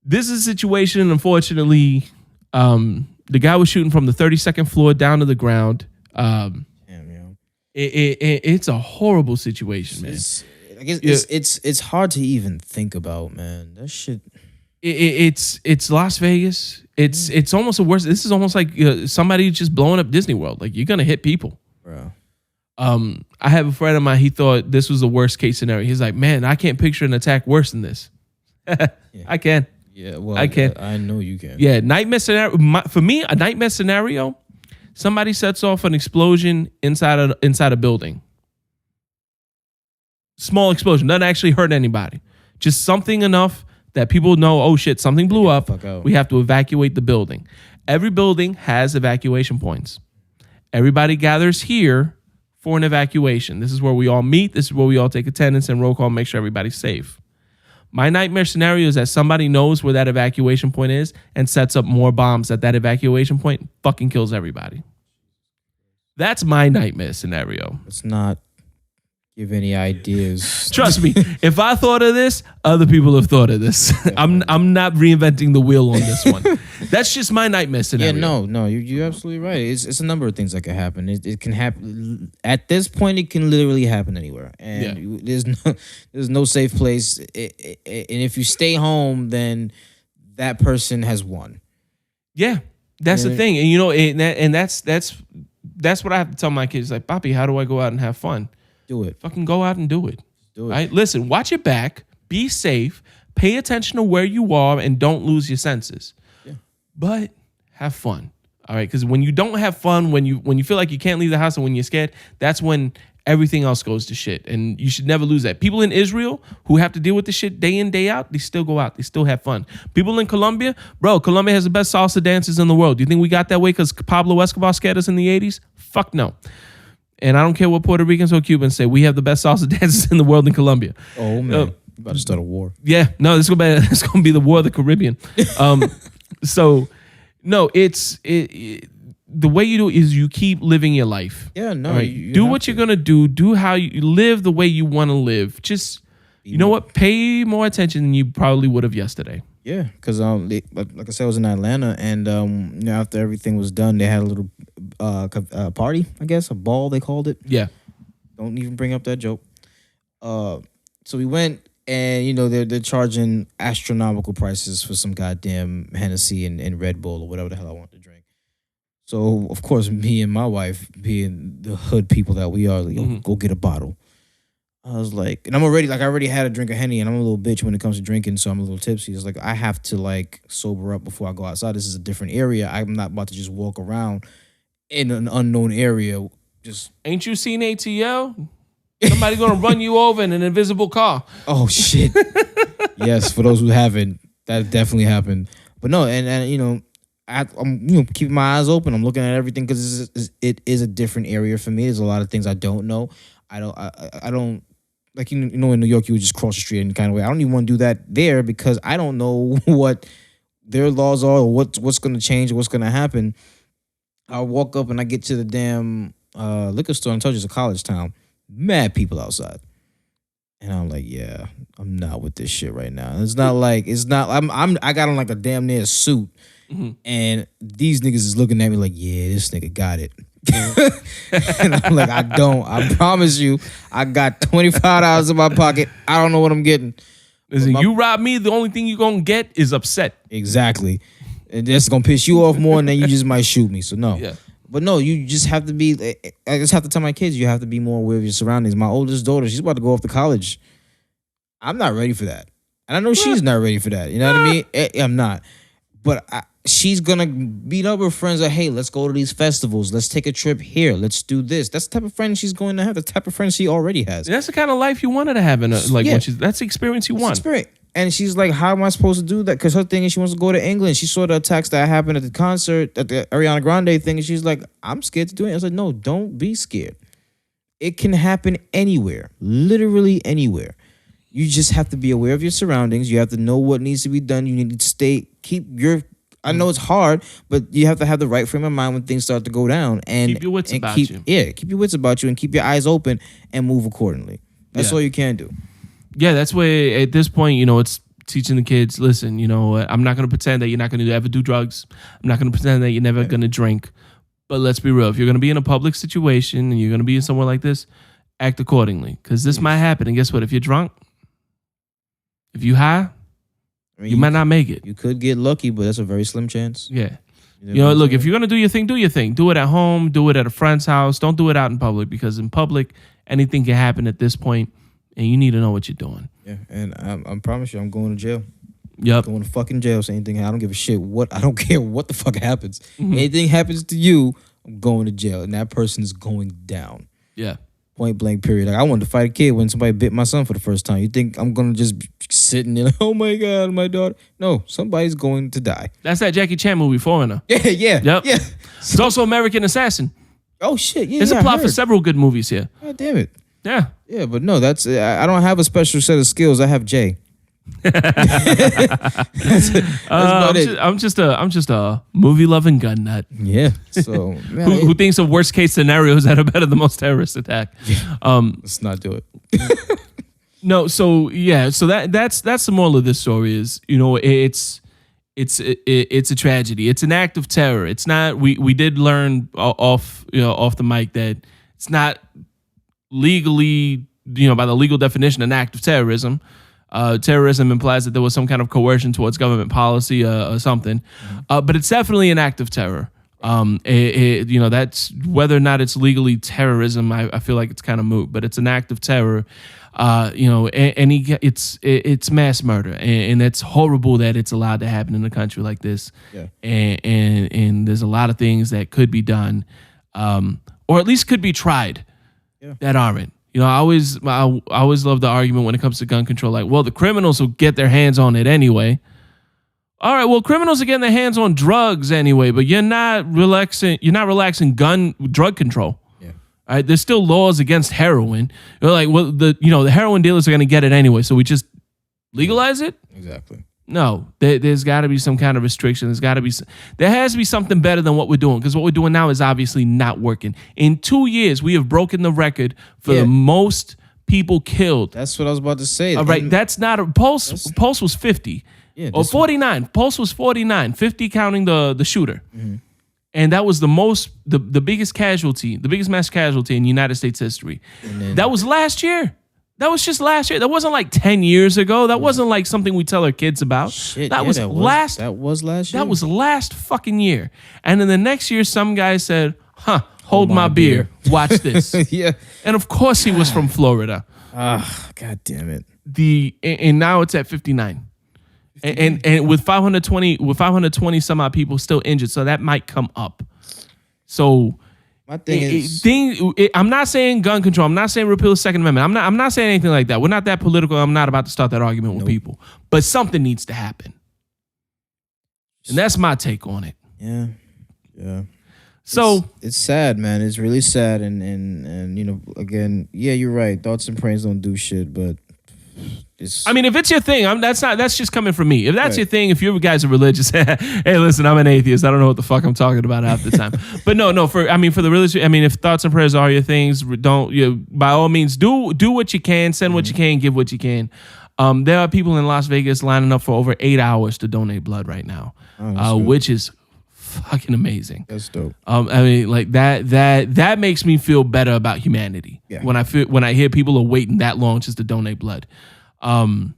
this is a situation, unfortunately, the guy was shooting from the 32nd floor down to the ground. It's a horrible situation, man. I guess it's hard to even think about, man. That shit. It's Las Vegas. It's almost the worst. This is almost like somebody just blowing up Disney World. Like, you're gonna hit people, bro. I have a friend of mine. He thought this was the worst case scenario. He's like, man, I can't picture an attack worse than this. I can. Yeah, well, I can. I know you can. Yeah, nightmare scenario. For me, a nightmare scenario. Somebody sets off an explosion inside a building. Small explosion, doesn't actually hurt anybody. Just something enough that people know, oh shit, something blew up. We have to evacuate the building. Every building has evacuation points. Everybody gathers here for an evacuation. This is where we all meet. This is where we all take attendance and roll call, make sure everybody's safe. My nightmare scenario is that somebody knows where that evacuation point is and sets up more bombs at that evacuation point and fucking kills everybody. That's my nightmare scenario. Let's not give any ideas. Trust me, if I thought of this, other people have thought of this. I'm not reinventing the wheel on this one. That's just my nightmare scenario. Yeah, no, you're absolutely right. It's a number of things that can happen. It can happen at this point. It can literally happen anywhere, and there's no safe place. And if you stay home, then that person has won. Yeah, that's the thing, and you know, and that's what I have to tell my kids. Like, Papi, how do I go out and have fun? Do it. Fucking go out and do it. Right? Listen, watch your back. Be safe. Pay attention to where you are and don't lose your senses. Yeah. But have fun. All right? Because when you don't have fun, when you feel like you can't leave the house and when you're scared, that's when everything else goes to shit. And you should never lose that. People in Israel who have to deal with this shit day in, day out, they still go out. They still have fun. People in Colombia, bro, Colombia has the best salsa dancers in the world. Do you think we got that way because Pablo Escobar scared us in the 80s? Fuck no. And I don't care what Puerto Ricans or Cubans say. We have the best salsa dancers in the world in Colombia. Oh, man. You about to start a war. Yeah. No, this is going to be the war of the Caribbean. So, no, the way you do it is you keep living your life. Yeah, no. Right? You do what you're going to do. Do how you live the way you want to live. Just, you know what? Pay more attention than you probably would have yesterday. Yeah, because like I said, I was in Atlanta, and after everything was done, they had a little party, I guess, a ball they called it. Yeah. Don't even bring up that joke. So we went, and they're charging astronomical prices for some goddamn Hennessy and Red Bull or whatever the hell I want to drink. So of course, me and my wife, being the hood people that we are, like, go get a bottle. I was like, and I already had a drink of Henny, and I'm a little bitch when it comes to drinking, so I'm a little tipsy. It's like, I have to sober up before I go outside. This is a different area. I'm not about to just walk around in an unknown area. Just ain't you seen ATL? Somebody gonna run you over in an invisible car. Oh shit! Yes, for those who haven't, that definitely happened. But no, and I'm keeping my eyes open. I'm looking at everything because it is a different area for me. There's a lot of things I don't know. I don't. Like, in New York, you would just cross the street in kind of way. I don't even want to do that there because I don't know what their laws are or what's going to change or what's going to happen. I walk up and I get to the damn liquor store and I told you it's a college town. Mad people outside. And I'm like, yeah, I'm not with this shit right now. I got on like a damn near suit. Mm-hmm. And these niggas is looking at me like, yeah, this nigga got it. And I'm like, I promise you, I got $25 in my pocket. I don't know what I'm getting. Listen, you rob me, the only thing you're gonna get is upset. Exactly. And that's gonna piss you off more, and then you just might shoot me. So no. Yeah. But no, you just have to be, I just have to tell my kids, you have to be more aware of your surroundings. My oldest daughter, she's about to go off to college. I'm not ready for that. And I know she's not ready for that. You know what I mean? I'm not. But she's going to meet up with friends like, hey, let's go to these festivals. Let's take a trip here. Let's do this. That's the type of friend she's going to have. The type of friend she already has. That's the kind of life you wanted to have. That's the experience you want. And she's like, how am I supposed to do that? Because her thing is she wants to go to England. She saw the attacks that happened at the concert, at the Ariana Grande thing. And she's like, I'm scared to do it. I was like, no, don't be scared. It can happen anywhere. Literally anywhere. You just have to be aware of your surroundings. You have to know what needs to be done. You need to I know it's hard, but you have to have the right frame of mind when things start to go down. And keep your wits about you. Yeah, keep your wits about you and keep your eyes open and move accordingly. That's all you can do. Yeah, that's where at this point, it's teaching the kids, listen, I'm not going to pretend that you're not going to ever do drugs. I'm not going to pretend that you're never going to drink. But let's be real. If you're going to be in a public situation and you're going to be in somewhere like this, act accordingly. Because this might happen. And guess what? If you're drunk, if you high, you might not make it. You could get lucky, but that's a very slim chance. Yeah. Look, if you're going to do your thing, do your thing. Do it at home. Do it at a friend's house. Don't do it out in public, because in public, anything can happen at this point, and you need to know what you're doing. Yeah, and I promise you, I'm going to jail. Yep. Going to fucking jail. Same thing. I don't give a shit I don't care what the fuck happens. Anything happens to you, I'm going to jail, and that person is going down. Yeah. Point blank, period. Like, I wanted to fight a kid when somebody bit my son for the first time. You think I'm going to just be sitting there like, oh my God, my daughter? No, somebody's going to die. That's that Jackie Chan movie, Foreigner. Yeah. Yep. Yeah. It's also American Assassin. Oh, shit. Yeah, There's a plot for several good movies here. God damn it. Yeah. Yeah, but no, I don't have a special set of skills. I have Jay. I'm just a movie loving gun nut. Yeah. So who thinks of worst case scenarios that are better than most terrorist attack. Let's not do it. No, so that's the moral of this story is, it's a tragedy. It's an act of terror. It's not, we did learn off the mic that it's not legally, by the legal definition, an act of terrorism. Terrorism implies that there was some kind of coercion towards government policy or something, but it's definitely an act of terror. That's whether or not it's legally terrorism. I feel like it's kind of moot, but it's an act of terror. It's mass murder, and it's horrible that it's allowed to happen in a country like this. Yeah. And there's a lot of things that could be done, or at least could be tried, that aren't. I always love the argument when it comes to gun control. Like, well, the criminals will get their hands on it anyway. All right, well, criminals are getting their hands on drugs anyway, but you're not relaxing drug control. Yeah. All right, there's still laws against heroin. You're like, well, the heroin dealers are going to get it anyway, so we just legalize it? Exactly. No, there's got to be some kind of restriction. There has to be something better than what we're doing, because what we're doing now is obviously not working. In 2 years, we have broken the record for the most people killed. That's what I was about to say. All right, that's not a Pulse. Pulse was 50. Yeah, or 49. Pulse was 49. 50 counting the shooter. Mm-hmm. And that was the biggest casualty, the biggest mass casualty in United States history. That was last year. That was just last year. That wasn't like 10 years ago. That wasn't like something we tell our kids about. That was last year. That was last fucking year. And then the next year, some guy said, hold my beer. Watch this. Yeah. And of course he was from Florida. God damn it. And now it's at 59. And with 520 some odd people still injured. So that might come up. So my thing is, I'm not saying gun control. I'm not saying repeal the Second Amendment. I'm not saying anything like that. We're not that political. I'm not about to start that argument with people. But something needs to happen, and that's my take on it. Yeah. So it's sad, man. It's really sad, and again, you're right. Thoughts and prayers don't do shit, but. If it's your thing, that's just coming from me. If that's your thing, if you guys are religious, hey, listen, I'm an atheist. I don't know what the fuck I'm talking about half the time. But no, for the religious, if thoughts and prayers are your things, by all means, do what you can, send what you can, give what you can. There are people in Las Vegas lining up for over 8 hours to donate blood right now, which is fucking amazing. That's dope. That makes me feel better about humanity. Yeah. When I hear people are waiting that long just to donate blood. When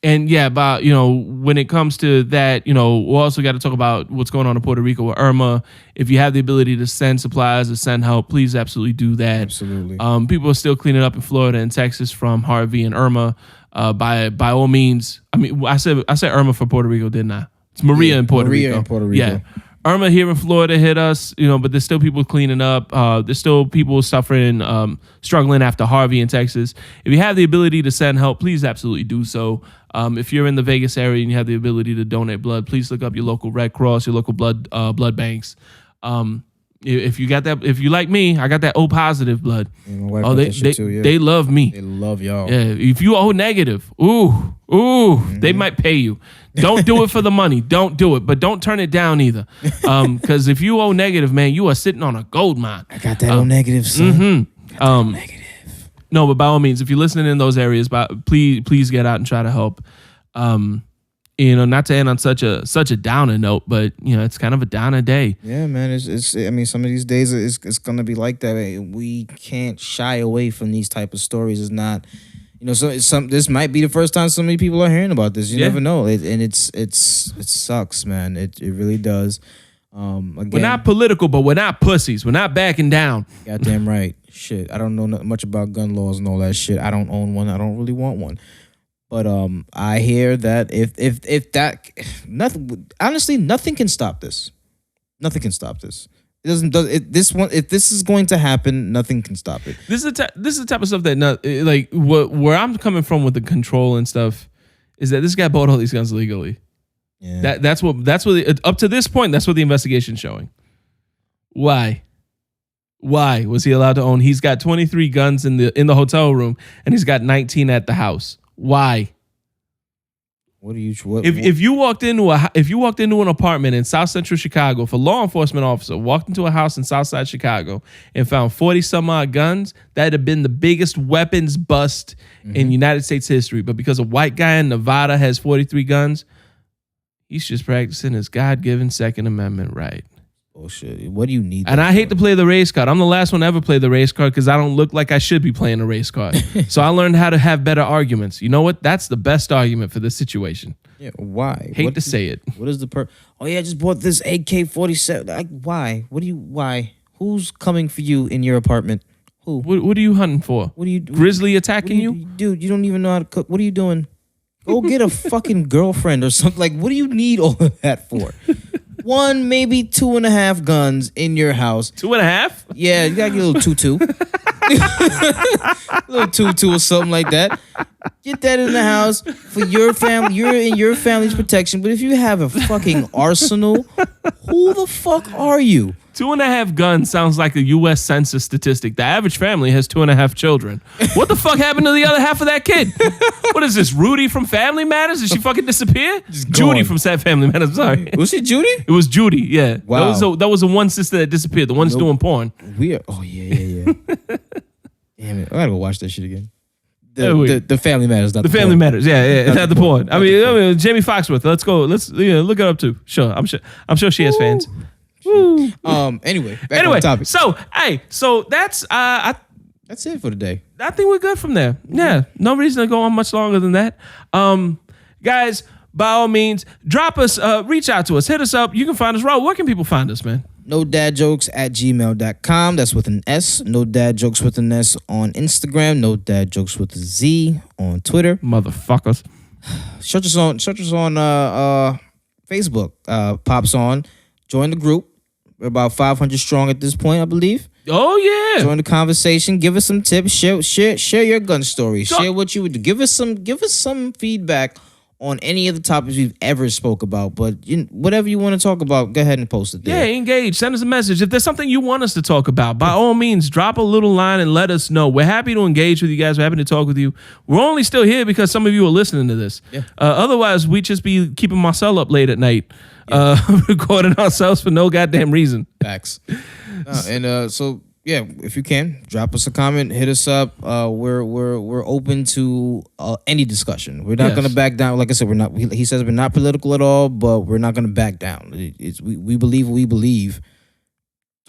it comes to that, we also got to talk about what's going on in Puerto Rico with Irma. If you have the ability to send supplies or send help, please absolutely do that. Absolutely. People are still cleaning up in Florida and Texas from Harvey and Irma. By all means, I said Irma for Puerto Rico, didn't I? It's Maria in Puerto Rico. Yeah. Irma here in Florida hit us, but there's still people cleaning up. There's still people suffering, struggling after Harvey in Texas. If you have the ability to send help, please absolutely do so. If you're in the Vegas area and you have the ability to donate blood, please look up your local Red Cross, your local blood banks. If you got that, if you like me, I got that O positive blood. Yeah, my wife Oh, got they that shit too, yeah. they love me. They love y'all. Yeah, if you O negative, they might pay you. Don't do it for the money. Don't do it, but don't turn it down either. Because if you O negative, man, you are sitting on a gold mine. I got that O negative, son. Negative. No, but by all means, if you're listening in those areas, please get out and try to help. Not to end on such a downer note, but it's kind of a downer day. Yeah, man. It's I mean, some of these days it's gonna be like that. We can't shy away from these type of stories. It's not, this might be the first time so many people are hearing about this. You never know, it sucks, man. It really does. Again, we're not political, but we're not pussies. We're not backing down. Goddamn right. Shit, I don't know much about gun laws and all that shit. I don't own one. I don't really want one. But I hear that if that nothing, honestly, nothing can stop this. Nothing can stop this. It doesn't. If this is going to happen, nothing can stop it. This is the type of stuff that where I'm coming from with the control and stuff is that this guy bought all these guns legally. Yeah. That's what up to this point, that's what the investigation's showing. Why was he allowed to own? He's got 23 guns in the hotel room and he's got 19 at the house. Why? If you walked into an apartment in South Central Chicago, if a law enforcement officer walked into a house in Southside Chicago and found 40 some odd guns, that'd have been the biggest weapons bust in United States history. But because a white guy in Nevada has 43 guns, he's just practicing his God-given Second Amendment right. Bullshit. What do you need? And I hate to play the race card. I'm the last one to ever play the race card because I don't look like I should be playing a race card. So I learned how to have better arguments. You know what? That's the best argument for this situation. Yeah. Why? Hate to say it. What is the Oh yeah, I just bought this AK-47. Like, why? Why? Who's coming for you in your apartment? Who? What are you hunting for? What are you? Grizzly attacking you? Dude, you don't even know how to cook. What are you doing? Go get a fucking girlfriend or something. Like, what do you need all of that for? 1, maybe 2.5 guns in your house. 2.5? Yeah, you gotta get a little tutu. A little tutu or something like that. Get that in the house for your family. You're in your family's protection. But if you have a fucking arsenal, who the fuck are you? 2.5 guns sounds like a U.S. Census statistic. The average family has 2.5 children. What the fuck happened to the other half of that kid? What is this, Rudy from Family Matters? Did she fucking disappear? Judy from Family Matters. Sorry. Was it Judy? It was Judy, yeah. Wow. That was the one sister that disappeared. The one's doing porn. Oh, yeah. Damn it. I gotta go watch that shit again. The Family Matters, not the Family porn. Matters, yeah, not the porn. I mean, Jamie Foxworth. Let's go. Let's look it up too. Sure, I'm sure she has fans. Woo. Anyway, back on topic. So that's that's it for today. I think we're good from there. Yeah, no reason to go on much longer than that. Guys, by all means, drop us, reach out to us, hit us up. You can find us. Raul, where can people find us, man? NoDadJokes@gmail.com. That's with an S. No Dad Jokes with an S on Instagram. No Dad Jokes with a Z on Twitter. Motherfuckers. Search us on Facebook. Pops on. Join the group. We're about 500 strong at this point, I believe. Oh yeah. Join the conversation. Give us some tips. Share your gun story. Share what you would do. Give us some feedback on any of the topics we've ever spoke about. But whatever you want to talk about, go ahead and post it there. Yeah, engage. Send us a message. If there's something you want us to talk about, by all means, drop a little line and let us know. We're happy to engage with you guys. We're happy to talk with you. We're only still here because some of you are listening to this. Yeah. Otherwise, we'd just be keeping Marcel up late at night, recording ourselves for no goddamn reason. Facts. So yeah, if you can, drop us a comment, hit us up. We're open to any discussion. We're not gonna back down. Like I said, we're not. He says we're not political at all, but we're not gonna back down. We believe what we believe.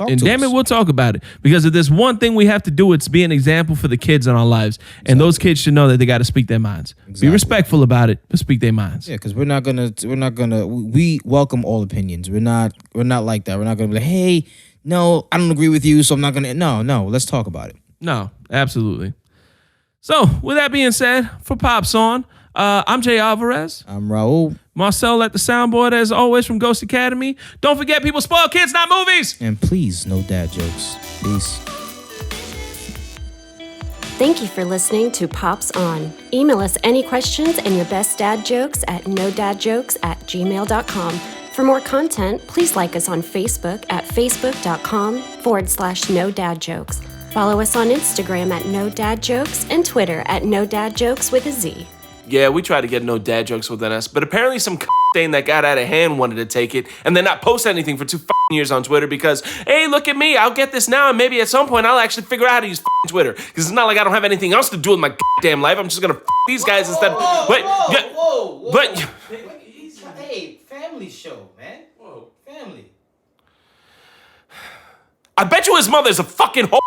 And damn it, we'll talk about it. Because if there's one thing we have to do, it's be an example for the kids in our lives. Exactly. And those kids should know that they got to speak their minds. Exactly. Be respectful about it, but speak their minds. Yeah, because we welcome all opinions. We're not like that. We're not gonna be like, hey, no, I don't agree with you, so I'm not gonna. No, let's talk about it. No, absolutely. So with that being said, for Pops On, I'm Jay Alvarez. I'm Raul. Marcel at the soundboard, as always, from Ghost Academy. Don't forget, people spoil kids, not movies. And please, no dad jokes. Peace. Thank you for listening to Pops On. Email us any questions and your best dad jokes at nodadjokes@gmail.com. For more content, please like us on Facebook at facebook.com/NoDadJokes. Follow us on Instagram at NoDadJokes and Twitter at NoDadJokes with a Z. Yeah, we try to get no dad jokes within us, but apparently some thing that got out of hand wanted to take it and then not post anything for 2 years on Twitter because, hey, look at me, I'll get this now and maybe at some point I'll actually figure out how to use Twitter because it's not like I don't have anything else to do with my goddamn life. I'm just gonna these guys instead. Whoa. But Hey, family show, man. Whoa, family. I bet you his mother's a fucking hoe.